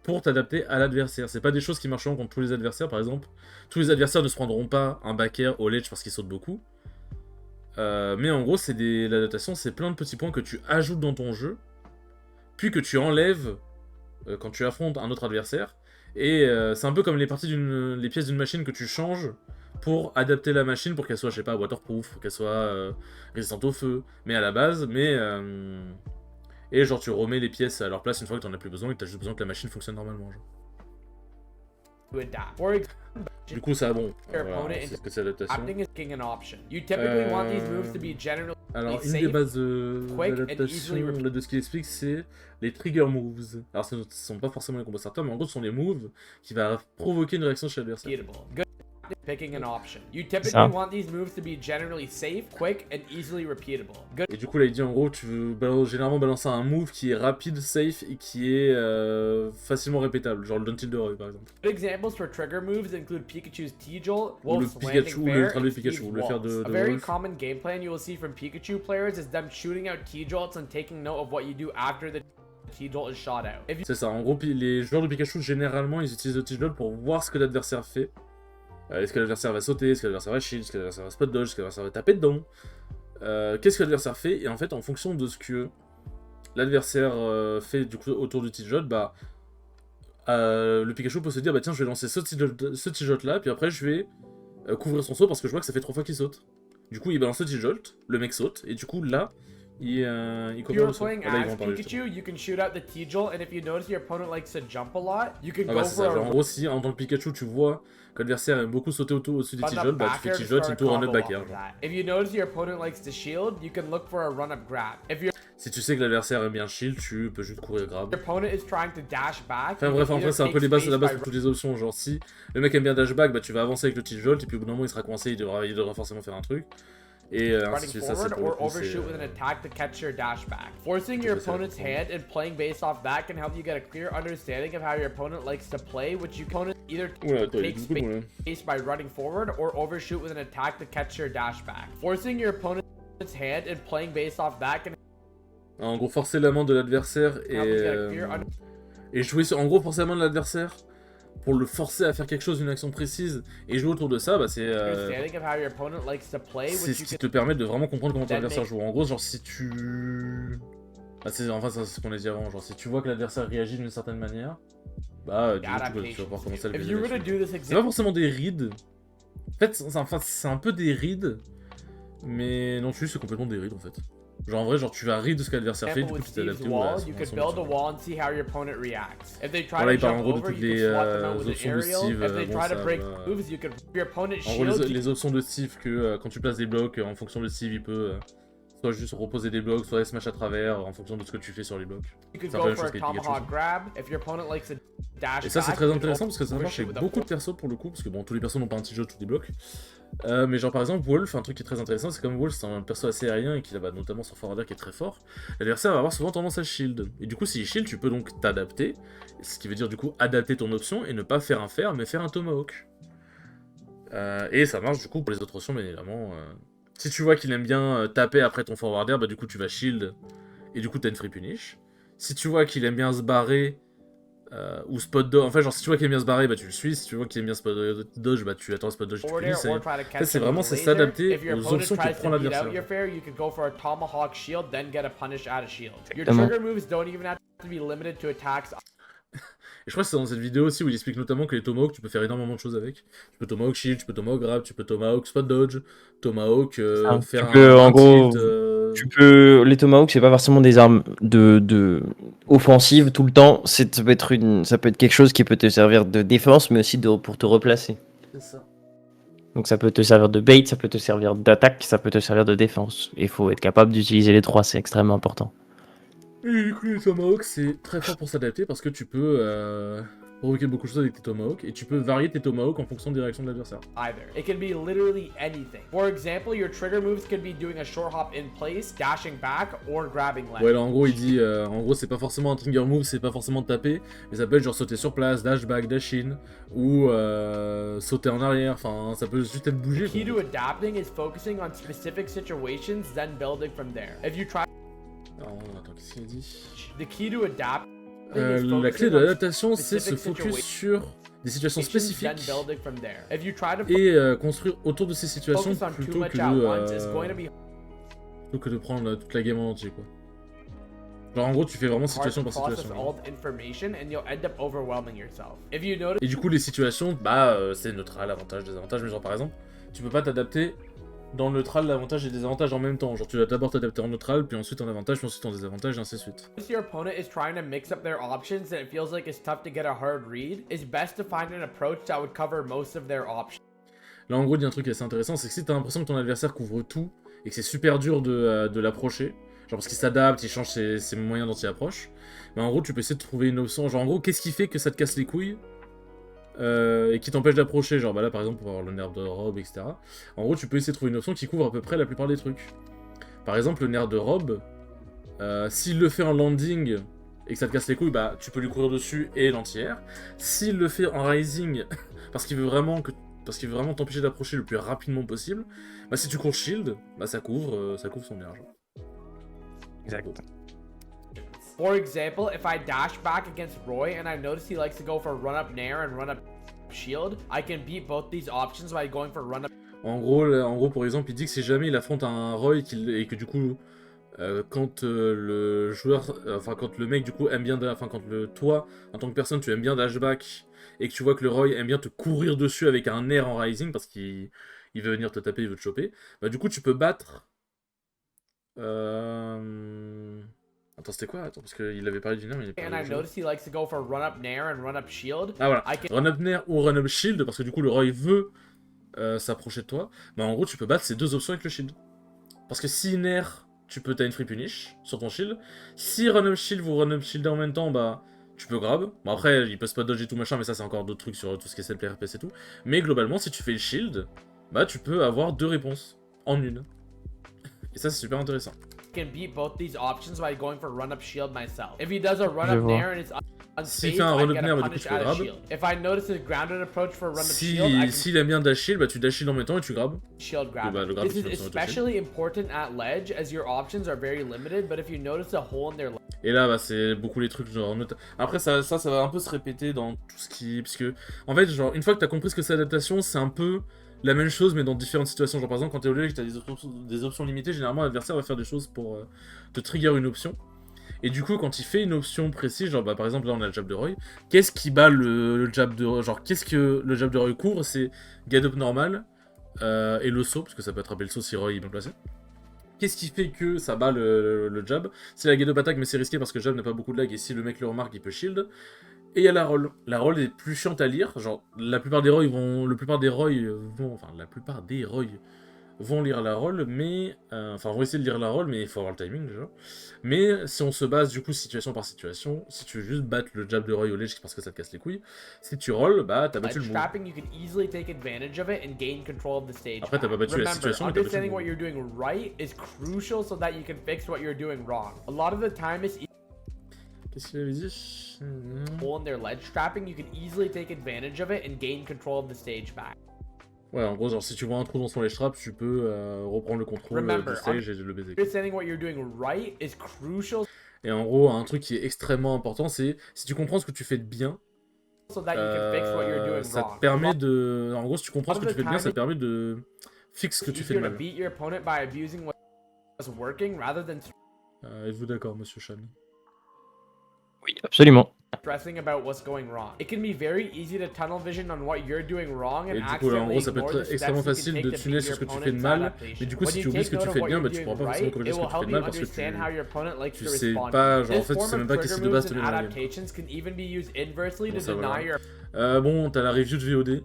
pour t'adapter à l'adversaire. C'est pas des choses qui marcheront contre tous les adversaires, par exemple. Tous les adversaires ne se prendront pas un backer au ledge parce qu'il saute beaucoup. Mais en gros, l'adaptation, c'est plein de petits points que tu ajoutes dans ton jeu, puis que tu enlèves quand tu affrontes un autre adversaire. Et c'est un peu comme les pièces d'une machine que tu changes pour adapter la machine pour qu'elle soit, je sais pas, waterproof, pour qu'elle soit résistante au feu, mais à la base, et genre tu remets les pièces à leur place une fois que t'en as plus besoin et que t'as juste besoin que la machine fonctionne normalement. Genre. Adapt. For example, Du coup, ça, bon, your voilà, opponent c'est ce que c'est l'adaptation. adapting is king an option. You typically want these moves to be generally Alors, une safe, des bases quick, and d'adaptation easily là, de ce qu'il explique, c'est les trigger moves. Alors, ce ne sont pas forcément les combos starters, mais en gros, ce sont les moves qui vont provoquer une réaction chez l'adversaire. repeatable. Good picking an option. You typically Ça. want these moves to be generally safe, quick, and easily repeatable. Good Et du coup, là, il dit en gros, tu veux généralement balancer un move qui est rapide, safe et qui est facilement répétable, genre le Down Tilde Roy par exemple. examples for trigger moves include Pikachu's T-Jolt, Ou le Wolf's Pikachu, Landing ou le Fair, Ultra and Leaf Pikachu, Steve's le faire Waltz. de A very Wolf. common game plan you will see from Pikachu players is them shooting out T-Jolts and taking note of what you do after the T-Jolt is shot out. If you C'est ça, en gros, les joueurs de Pikachu, généralement, ils utilisent le T-Jolt pour voir ce que l'adversaire fait. Est-ce que l'adversaire va sauter, est-ce que l'adversaire va shield, est-ce que l'adversaire va spot dodge, est-ce que l'adversaire va taper dedans. Qu'est-ce que l'adversaire fait? Et en fait, en fonction de ce que l'adversaire fait du coup autour du T-Jolt, bah, le Pikachu peut se dire, bah tiens, je vais lancer ce T-Jolt là, puis après je vais couvrir son saut parce que je vois que ça fait 3 fois qu'il saute. Du coup, il balance le T-Jolt, le mec saute, et du coup, là, il If couvre you're le saut. playing Là, ils as vont en parler, justement. Pikachu, you can shoot out the T-Jolt, and if you notice your opponent likes to jump a lot, you can Ah go bah c'est for ça, a genre en gros si en tant que Pikachu tu vois que l'adversaire aime beaucoup sauter au-dessus du run-up T-Jolt, bah tu fais backer to T-Jolt, start il a tourne en combo up backer. off of Genre. that. If you notice your opponent likes to shield, you can look for a run-up grab. If your Si tu sais que l'adversaire aime bien shield, tu peux juste courir grab. opponent is trying to dash back, Enfin you bref, can en vrai either c'est un peu take les bases, space la base by pour toutes les options, genre si le mec aime bien dashback, bah tu vas avancer avec le T-Jolt, et puis au bout d'un moment il sera coincé, il devra forcément faire un truc. Et ainsi de running suite, ça c'est forward pour le or coup, overshoot with an c'est... attack to catch your dash back. Forcing your Je sais pas. opponent's hand and playing based off that can help you get a clear understanding of how your opponent likes to play, which you opponent either Oula, attends, il y a take beaucoup de mots là. space by running forward or overshoot with an attack to catch your dash back. Forcing your opponent's hand and playing based off that can En gros, forcer la main de l'adversaire help you get a clear et jouer sur... En gros, forcer la main de l'adversaire pour le forcer à faire quelque chose, une action précise, et jouer autour de ça, bah c'est... understanding of how your opponent likes to play, C'est which ce you qui can te permet de vraiment comprendre comment ton Then adversaire make- joue. En gros, genre si tu... Bah, enfin, c'est ce qu'on a dit avant, genre si tu vois que l'adversaire réagit d'une certaine manière, bah du coup, tu vas pouvoir commencer à le If viser you were to là-dessus. do this C'est pas example, forcément des rides. En fait, c'est un peu des rides, mais non plus, c'est complètement des rides en fait. Genre en vrai, genre tu vas rire de ce que l'adversaire fait, du coup with tu t'es Steve's adapté wall, à you son could build a machin. wall and see how your opponent reacts. If they try Voilà, to il parle en jump gros de over, toutes you can les swat them out with an options de aerial. Steve. If they Bon, try ça to break va. moves, you can your opponent En gros, shield. les options de Steve, que quand tu places des blocs en fonction de Steve, il peut soit juste reposer des blocs, soit smash à travers, en fonction de ce que tu fais sur les blocs. You could C'est un peu go la for chose a qu'avait Pikachu. tomahawk grab. If your opponent likes a dash Et ça c'est back, très you could intéressant also parce que ça marche push it chez with a beaucoup de persos pour le coup, parce que bon, tous les persos n'ont pas un petit jeu tous les blocs. Mais genre par exemple Wolf, un truc qui est très intéressant, c'est comme Wolf c'est un perso assez aérien et qui a notamment son forward air qui est très fort, l'adversaire va avoir souvent tendance à shield. Et du coup s'il shield, tu peux donc t'adapter, ce qui veut dire du coup adapter ton option et ne pas faire un fer mais faire un tomahawk. Et ça marche du coup pour les autres options bien évidemment. Si tu vois qu'il aime bien taper après ton forward air, bah du coup tu vas shield et du coup t'as une free punish. Si tu vois qu'il aime bien se barrer ou spot dodge, en fait genre si tu vois qu'il aime bien se barrer, bah tu le suis, si tu vois qu'il aime bien spot dodge, bah tu attends spot dodge, tu forward punis. air or try to catch C'est them vraiment with a c'est laser. s'adapter If your aux opponent options que tries prend to beat l'adversaire. out your fair, you could go for a tomahawk shield, then get a punish out of shield. Your Exactement. trigger moves don't even have to be limited to attacks. Et je crois que c'est dans cette vidéo aussi où il explique notamment que les tomahawks, tu peux faire énormément de choses avec. Tu peux tomahawk shield, tu peux tomahawk grab, tu peux tomahawk spot dodge, tomahawk Tu faire peux, en un gros, tilt. les tomahawks, c'est pas forcément des armes offensives tout le temps. Ça peut être quelque chose qui peut te servir de défense, mais aussi pour te replacer. C'est ça. Donc ça peut te servir de bait, ça peut te servir d'attaque, ça peut te servir de défense. Il faut être capable d'utiliser les trois, c'est extrêmement important. Et du coup, les tomahawks, c'est très fort pour s'adapter parce que tu peux provoquer beaucoup de choses avec tes tomahawks et tu peux varier tes tomahawks en fonction des réactions de l'adversaire. Either. It can be literally anything. For example, your trigger moves could be doing a short hop in place, dashing back, or grabbing leg. Ouais, là en gros, il dit en gros, c'est pas forcément un trigger move, c'est pas forcément de taper, mais ça peut être genre sauter sur place, dash back, dash in, ou sauter en arrière, enfin, ça peut juste être bougé. The key to adapting is focusing on specific situations, then building from there. If you try. Alors, attends, qu'est-ce qu'il a dit The key to adapt. La clé de l'adaptation, c'est se focus sur des situations spécifiques et construire autour de ces situations plutôt que de prendre toute la game en entier, quoi. Genre en gros, tu fais vraiment situation par situation. Et du coup, les situations, c'est neutral, avantage, désavantage, mais genre par exemple, tu peux pas t'adapter dans le neutral, l'avantage et les désavantages en même temps. Genre tu vas d'abord t'adapter en neutral, puis ensuite en avantage, puis ensuite en désavantage, et ainsi de suite. If your opponent is trying to mix up their options and it feels like it's tough to get a hard read, it's best to find an approach that would cover most of their options. Là en gros, il y a un truc assez intéressant, c'est que si t'as l'impression que ton adversaire couvre tout, et que c'est super dur de l'approcher, genre parce qu'il s'adapte, il change ses moyens dont il approche, mais en gros tu peux essayer de trouver une option, genre en gros qu'est-ce qui fait que ça te casse les couilles et qui t'empêche d'approcher, genre là par exemple pour avoir le nerf de robe, etc. En gros tu peux essayer de trouver une option qui couvre à peu près la plupart des trucs. Par exemple le nerf de robe, s'il le fait en landing et que ça te casse les couilles, tu peux lui courir dessus et l'entière. S'il le fait en rising, parce qu'il veut vraiment t'empêcher d'approcher le plus rapidement possible, si tu cours shield, ça couvre son nerf. Exact. For example, if I dash back against Roy and I notice he likes to go for run up nair and run up shield, I can beat both these options by going for run up. En gros, pour exemple, il dit que si jamais il affronte un Roy et que du coup, quand le joueur, quand le mec du coup aime bien, toi en tant que personne tu aimes bien dashback et que tu vois que le Roy aime bien te courir dessus avec un air en rising parce qu'il veut venir te taper, il veut te choper, du coup tu peux battre. Attends, c'était quoi? Attends, parce qu'il avait parlé du nerf, mais il est pas. And I notice he likes to go for run up nair and run up shield. Ah voilà, run up nair ou run up shield, parce que du coup le Roy veut s'approcher de toi. En gros, tu peux battre ces deux options avec le shield. Parce que si nair, t'as une free punish sur ton shield. Si run up shield, vous run up shield en même temps, tu peux grab. Bon après, il peut spot dodge et tout machin, mais ça c'est encore d'autres trucs sur tout ce qui est self RPS et tout. Mais globalement, si tu fais le shield, tu peux avoir deux réponses en une. Et ça c'est super intéressant. Can beat both these options by going for run up shield myself. If he does a run up nair and it's s'il fait un run up nair, du coup tu peux grab. If I notice a grounded approach for run up shield, s'il aime bien dash shield, tu dash shield en même temps et tu grabs. Shield grab. This is especially important at ledge as your options are very limited, but if you notice a hole in their et là, c'est beaucoup les trucs genre. Après, ça va un peu se répéter dans tout ce qui. Parce que, en fait, genre, une fois que t'as compris ce que c'est l'adaptation, c'est un peu la même chose, mais dans différentes situations. Genre, par exemple, quand t'es au lieu et que t'as des options limitées, généralement, l'adversaire va faire des choses pour te trigger une option. Et du coup, quand il fait une option précise, genre, par exemple, là, on a le jab de Roy. Qu'est-ce qui bat le jab de Roy? Genre, qu'est-ce que le jab de Roy couvre? C'est get up normal et le saut, parce que ça peut attraper le saut si Roy est bien placé. Qu'est-ce qui fait que ça bat le jab? C'est la get up attack, mais c'est risqué parce que le jab n'a pas beaucoup de lag, et si le mec le remarque, il peut shield. Et il y a la roll. La roll est plus chiante à lire, genre la plupart des Roy vont lire la role, mais... Enfin, vont essayer de lire la role, mais il faut avoir le timing, déjà. Mais si on se base, du coup, situation par situation, si tu veux juste battre le jab de Roy au ledge parce que ça te casse les couilles, si tu rolls, bah, t'as battu le move. Trapping, you can easily take advantage of it and gain control of the stage. Après, t'as pas battu la Remember, situation, mais t'as battu le understanding what move. you're doing right is crucial so that you can fix what you're doing wrong. A lot of the time, it's Qu'est-ce qu'il avait dit? in their ledge trapping, you can easily take advantage of it and gain control of the stage back. Ouais, en gros, genre, si tu vois un trou dans son ledge trap, tu peux reprendre le contrôle du stage et le baiser. Understanding what you're doing right is crucial Et en gros, un truc qui est extrêmement important, c'est si tu comprends ce que tu fais de bien, so that you can fix what you're doing ça wrong. te permet de... En gros, si tu comprends ce que tu fais de bien, ça te permet de fixer ce que It's tu fais de easier to mal. beat your opponent by abusing what's working rather than Êtes-vous d'accord, monsieur Chan? Oui, absolument. stressing about what's going wrong. It can be very easy to tunnel vision on what you're doing wrong and Et du coup, là, en accidentally gros, ça peut ignore the être steps extrêmement you can facile take de to tuner beat sur your ce que tu fais opponent's de mal, adaptation. mais du coup, When si you tu oublies ce take que tu note fais of de bien, what bah, you're tu pourras doing pas right, forcément corriger it ce will que tu fais help de you mal parce que understand how your opponent likes tu to sais respond. pas, genre, en This fait, tu form sais of même pas qu'est-ce trigger qui de base moves te and met dans le game. adaptations can even be used inversely Bon, to ça, voilà. deny your Bon, t'as la review de VOD.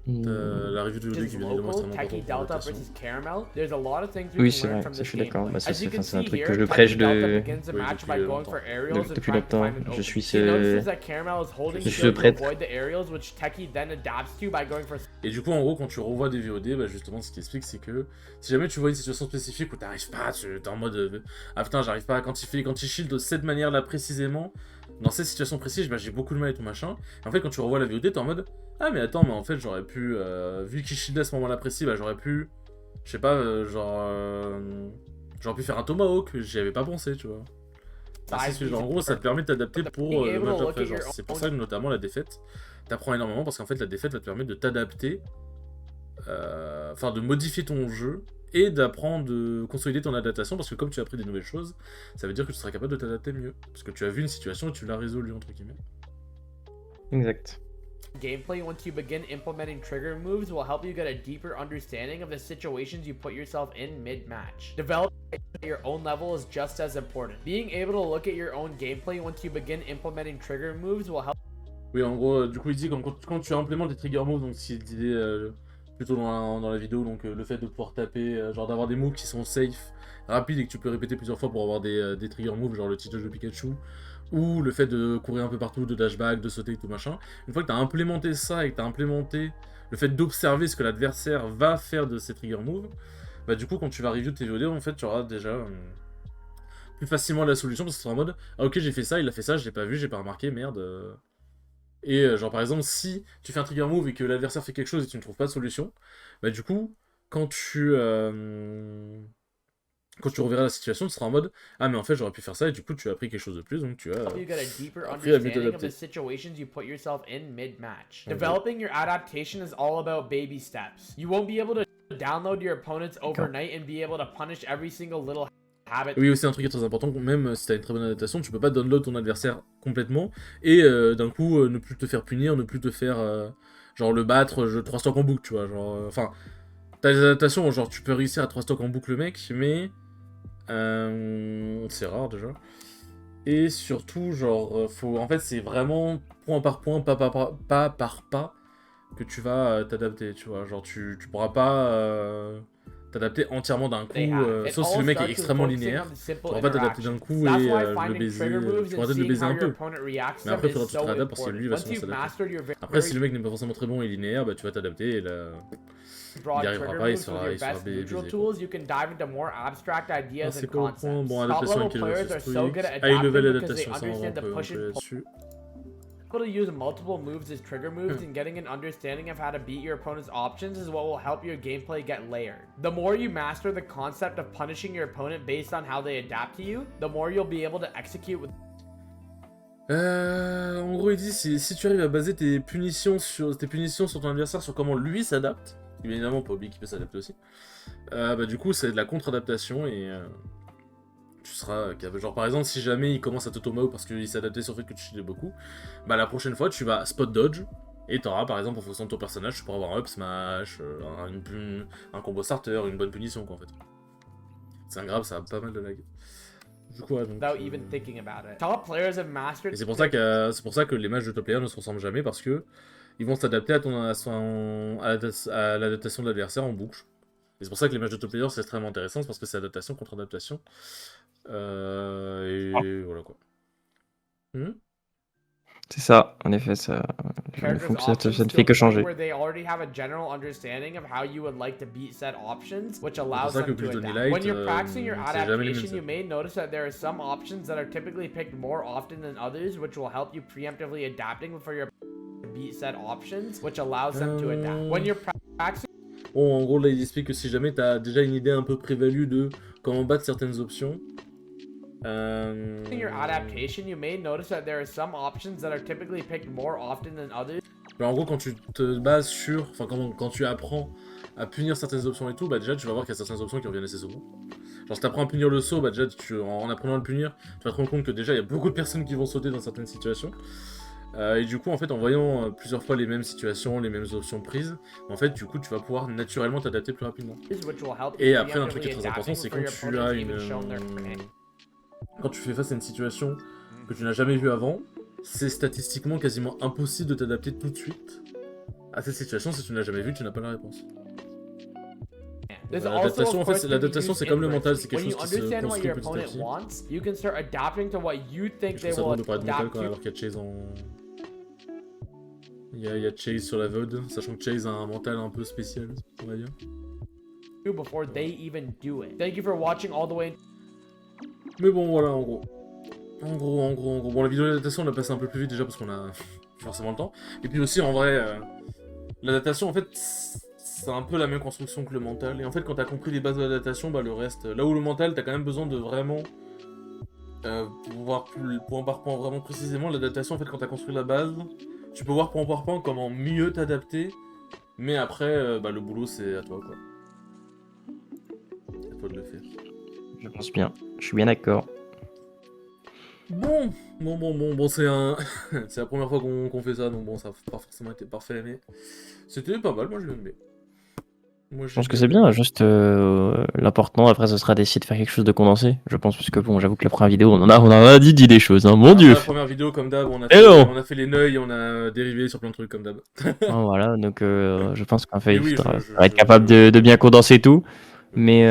Hmm. La review de VOD qui est bien évidemment local, extrêmement Techie importante pour Delta l'adaptation. versus Caramel. There's a lot of things we Oui, can c'est learn vrai, from ça je this suis d'accord. game. Bah, ça, As you can c'est un see truc here, que je Techie prêche Delta de... begins the Oui, match depuis by going longtemps. for aerials and depuis trying to longtemps. find an Je opening. suis He notices ce... that Caramel is holding Je suis shield to prêtre. avoid the aerials, which Techie then adapts to by going for Et du coup, en gros, quand tu revois des VOD, bah justement, ce qui explique, c'est que si jamais tu vois une situation spécifique où t'arrives pas, t'es en mode ah putain, j'arrive pas, quand il shield de cette manière-là précisément, dans cette situation précise, bah j'ai beaucoup de mal et tout machin. Et en fait, quand tu revois la VOD, t'es en mode ah, mais attends, mais en fait, j'aurais pu, vu qu'il shieldait à ce moment-là précis, bah j'aurais pu, je sais pas, j'aurais pu faire un Tomahawk, j'y avais pas pensé, tu vois. Enfin, c'est genre, en gros, ça te permet de t'adapter pour le match après. Genre, c'est pour ça que notamment la défaite t'apprend énormément parce qu'en fait la défaite va te permettre de t'adapter, enfin de modifier ton jeu et d'apprendre, de consolider ton adaptation parce que comme tu as appris des nouvelles choses, ça veut dire que tu seras capable de t'adapter mieux parce que tu as vu une situation et tu l'as résolue entre guillemets. Exact. gameplay. Once you begin implementing trigger moves will help you get a deeper understanding of the situations you put yourself in mid-match. Developing at your own level is just as important. Being able to look at your own gameplay once you begin implementing trigger moves will help. Oui, en gros, du coup, il dit quand tu implémentes des trigger moves, donc ce qu'il disait plutôt dans la vidéo, donc le fait de pouvoir taper, genre d'avoir des moves qui sont safe, rapides et que tu peux répéter plusieurs fois pour avoir des trigger moves, genre le petit de Pikachu, ou le fait de courir un peu partout, de dashback, de sauter et tout machin. Une fois que tu as implémenté ça et que tu as implémenté le fait d'observer ce que l'adversaire va faire de ces trigger moves, bah du coup, quand tu vas review tes VOD, en fait, tu auras déjà plus facilement la solution parce que tu seras en mode ah ok, j'ai fait ça, il a fait ça, je l'ai pas vu, j'ai pas remarqué, merde. Et genre par exemple, si tu fais un trigger move et que l'adversaire fait quelque chose et que tu ne trouves pas de solution, bah du coup, quand tu reverras la situation, tu seras en mode ah mais en fait j'aurais pu faire ça et du coup tu as appris quelque chose de plus, donc tu as you get a deeper appris à mieux understanding of the t'adapter. situations you put yourself in mid-match. Okay. Developing your adaptation is all about baby steps. You won't be able to download your opponents overnight and be able to punish every single little habit. Oui, aussi un truc qui est très important, même si t'as une très bonne adaptation, tu peux pas download ton adversaire complètement et d'un coup ne plus te faire punir, ne plus te faire genre le battre 3 stocks en boucle, tu vois, genre enfin t'as des adaptations, genre tu peux réussir à 3 stocks en boucle le mec, mais c'est rare déjà. Et surtout, genre, faut, en fait, c'est vraiment point par point, pas par pas, que tu vas t'adapter, tu vois. Genre, tu pourras pas t'adapter entièrement d'un coup, sauf si le mec est extrêmement linéaire. Tu pourras pas t'adapter d'un coup et le baiser. Tu pourras peut-être le baiser un peu. Mais après, il faudra que tu te réadaptes parce que lui, il va sûrement s'adapter. Après, si le mec n'est pas forcément très bon et linéaire, bah tu vas t'adapter et là. Broad Il arrivera trigger pas, il moves sera- with your il sera best baisé, neutral quoi. tools, you can dive into more abstract ideas C'est and quoi au concepts. point? Bon, Top adaptation level et players are so good at high level adapting because they adaptation, ça on va understand un the peu push and pull. là-dessus. Able to use multiple moves as trigger moves and getting an understanding of how to beat your opponent's options is what will help your gameplay get layered. The more you master the concept of punishing your opponent based on how they adapt to you, the more you'll be able to execute with. En gros, il dit si tu arrives à baser tes punitions sur ton adversaire, sur comment lui s'adapte, bien évidemment, pas oublier qu'il peut s'adapter aussi, bah du coup, c'est de la contre-adaptation et tu seras capable. Genre, par exemple, si jamais il commence à te tomahawk parce qu'il s'est adapté sur le fait que tu shieldais beaucoup, bah la prochaine fois, tu vas spot dodge et t'auras, par exemple, en fonction de ton personnage, tu pourras avoir un up smash, un combo starter, une bonne punition, quoi, en fait. C'est un grave, ça a pas mal de lag. Du coup, ouais, donc, Without even thinking about it. Top players have mastered. et c'est pour ça que les matchs de top player ne se ressemblent jamais parce que ils vont s'adapter à l'adaptation de l'adversaire en boucle. Et c'est pour ça que les matchs de top player c'est extrêmement intéressant, c'est parce que c'est adaptation contre adaptation. Et voilà quoi. C'est ça, en effet, ça ne fait que changer. Where they already have a general understanding of how you would like to beat set options, which C'est pour allows ça que them plus to je donne adapt. light, When you're practicing your c'est jamais les mêmes adaptation, you sets. may notice that there are some options that are typically picked more often than others, which will help you preemptively adapting before your beat set options, which allows them to adapt. When you're practicing. Bon, en gros, là, il explique que si jamais t'as déjà une idée un peu prévalue de comment battre certaines options. Your adaptation, you may notice that there are some options that are typically picked more often than others. Alors, en gros, quand tu te bases sur, enfin, quand tu apprends à punir certaines options et tout, bah déjà, tu vas voir qu'il y a certaines options qui reviennent assez souvent. Genre, si t'apprends à punir le saut, bah déjà, en apprenant à le punir, tu vas te rendre compte que déjà, il y a beaucoup de personnes qui vont sauter dans certaines situations. Et du coup, en fait, en voyant plusieurs fois les mêmes situations, les mêmes options prises, en fait, du coup, tu vas pouvoir naturellement t'adapter plus rapidement. Et après, un truc qui est très important, c'est quand tu as quand tu fais face à une situation que tu n'as jamais vue avant, c'est statistiquement quasiment impossible de t'adapter tout de suite à cette situation. Si tu ne l'as jamais vue, tu n'as pas la réponse. L'adaptation, en fait, l'adaptation, c'est comme le mental, c'est quelque chose qui se construit petit à petit. C'est ça de parler de mental quand alors qu'il y a Chase en... Il y a Chase sur la VOD, sachant que Chase a un mental un peu spécial, on va dire. Before they even do it. Thank you for watching all the way. Mais bon, voilà, en gros. En gros. Bon, la vidéo d'adaptation, on l'a passé un peu plus vite déjà parce qu'on a forcément le temps. Et puis aussi, en vrai, l'adaptation, en fait, c'est un peu la même construction que le mental. Et en fait, quand t'as compris les bases de l'adaptation, bah le reste... Là où le mental, t'as quand même besoin de vraiment... voir point par point vraiment précisément. L'adaptation, en fait, quand t'as construit la base, tu peux voir point par point comment mieux t'adapter. Mais après, bah le boulot, c'est à toi, quoi. À toi de le faire. Je pense bien, je suis bien d'accord. Bon, c'est c'est la première fois qu'on fait ça, donc bon, ça n'a pas forcément été parfait, mais c'était pas mal, moi je l'aime bien. Je pense que c'est bien, juste l'important après ce sera d'essayer de faire quelque chose de condensé, je pense, parce que bon, j'avoue que la première vidéo, on en a dit des choses, hein, mon dieu. La première vidéo, comme d'hab, on a fait les neuils, on a dérivé sur plein de trucs, comme d'hab. Voilà, donc je pense qu'en fait, il faudra être capable de bien condenser tout. Mais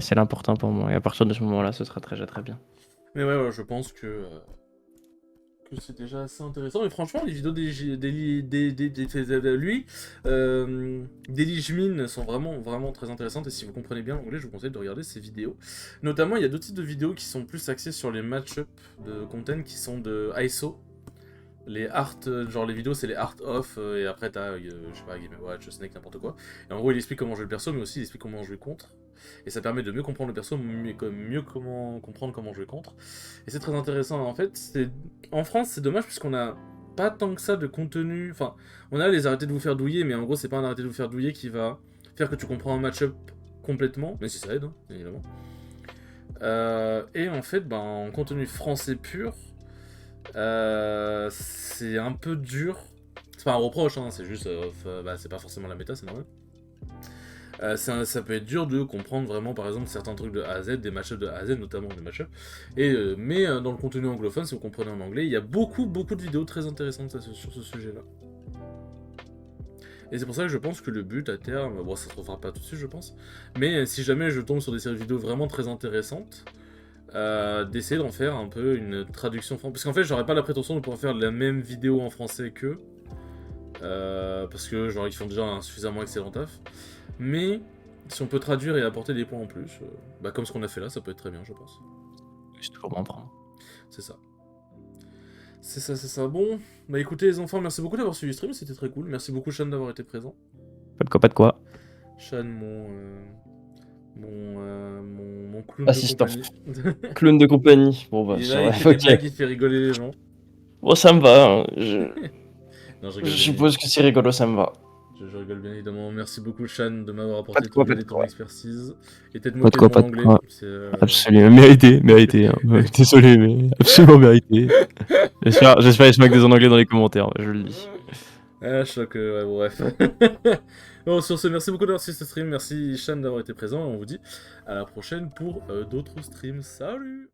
c'est l'important pour moi. Et à partir de ce moment-là, ce sera très bien. Mais ouais, je pense que c'est déjà assez intéressant. Et franchement, les vidéos d'Elijmin sont vraiment très intéressantes. Et si vous comprenez bien l'anglais, je vous conseille de regarder ces vidéos. Notamment, il y a d'autres types de vidéos qui sont plus axées sur les match-up de content qui sont de ISO. Les art, genre les vidéos c'est les art off, et après t'as, je sais pas, Game Watch, Snake, n'importe quoi. Et en gros il explique comment jouer le perso, mais aussi il explique comment jouer contre. Et ça permet de mieux comprendre le perso, mieux comprendre comment jouer contre. Et c'est très intéressant, en fait, en France c'est dommage puisqu'on a pas tant que ça de contenu, enfin, on a les arrêter de vous faire douiller, mais en gros c'est pas un arrêter de vous faire douiller qui va faire que tu comprends un match-up complètement, mais si ça aide, hein, bien évidemment. Et en fait, en contenu français pur, c'est un peu dur. C'est pas un reproche, hein, c'est juste... c'est pas forcément la méta, c'est normal. Ça peut être dur de comprendre vraiment, par exemple, certains trucs de A à Z, des match-ups de A à Z, notamment des match-ups. Mais dans le contenu anglophone, si vous comprenez en anglais, il y a beaucoup de vidéos très intéressantes sur ce sujet-là. Et c'est pour ça que je pense que le but à terme, bon ça se refera pas tout de suite je pense, mais si jamais je tombe sur des séries vidéo vraiment très intéressantes, d'essayer d'en faire un peu une traduction française. Parce qu'en fait, j'aurais pas la prétention de pouvoir faire la même vidéo en français qu'eux. Parce que genre ils font déjà un suffisamment excellent taf. Mais si on peut traduire et apporter des points en plus, comme ce qu'on a fait là, ça peut être très bien, je pense. C'est toujours bon à prendre. C'est ça. C'est ça. Bon, écoutez les enfants, merci beaucoup d'avoir suivi le stream, c'était très cool. Merci beaucoup Sean d'avoir été présent. Pas de quoi. Sean, mon clown assistant. de compagnie. Clown de compagnie. Bon bah, il fait des blagues, il fait rigoler les gens. Bon, ça me va. Hein. Non, je suppose que c'est rigolo, ça me va. Je rigole bien évidemment. Merci beaucoup Sean de m'avoir apporté ton expertise. Et peut-être moqué de mon anglais. Absolument, mérité. Hein. Désolé, mais absolument mérité. J'espère que je mec des en anglais dans les commentaires, je le dis. Choc, ouais, bref. Bon, sur ce, merci beaucoup d'avoir suivi ce stream. Merci Sean d'avoir été présent. Et on vous dit à la prochaine pour d'autres streams. Salut!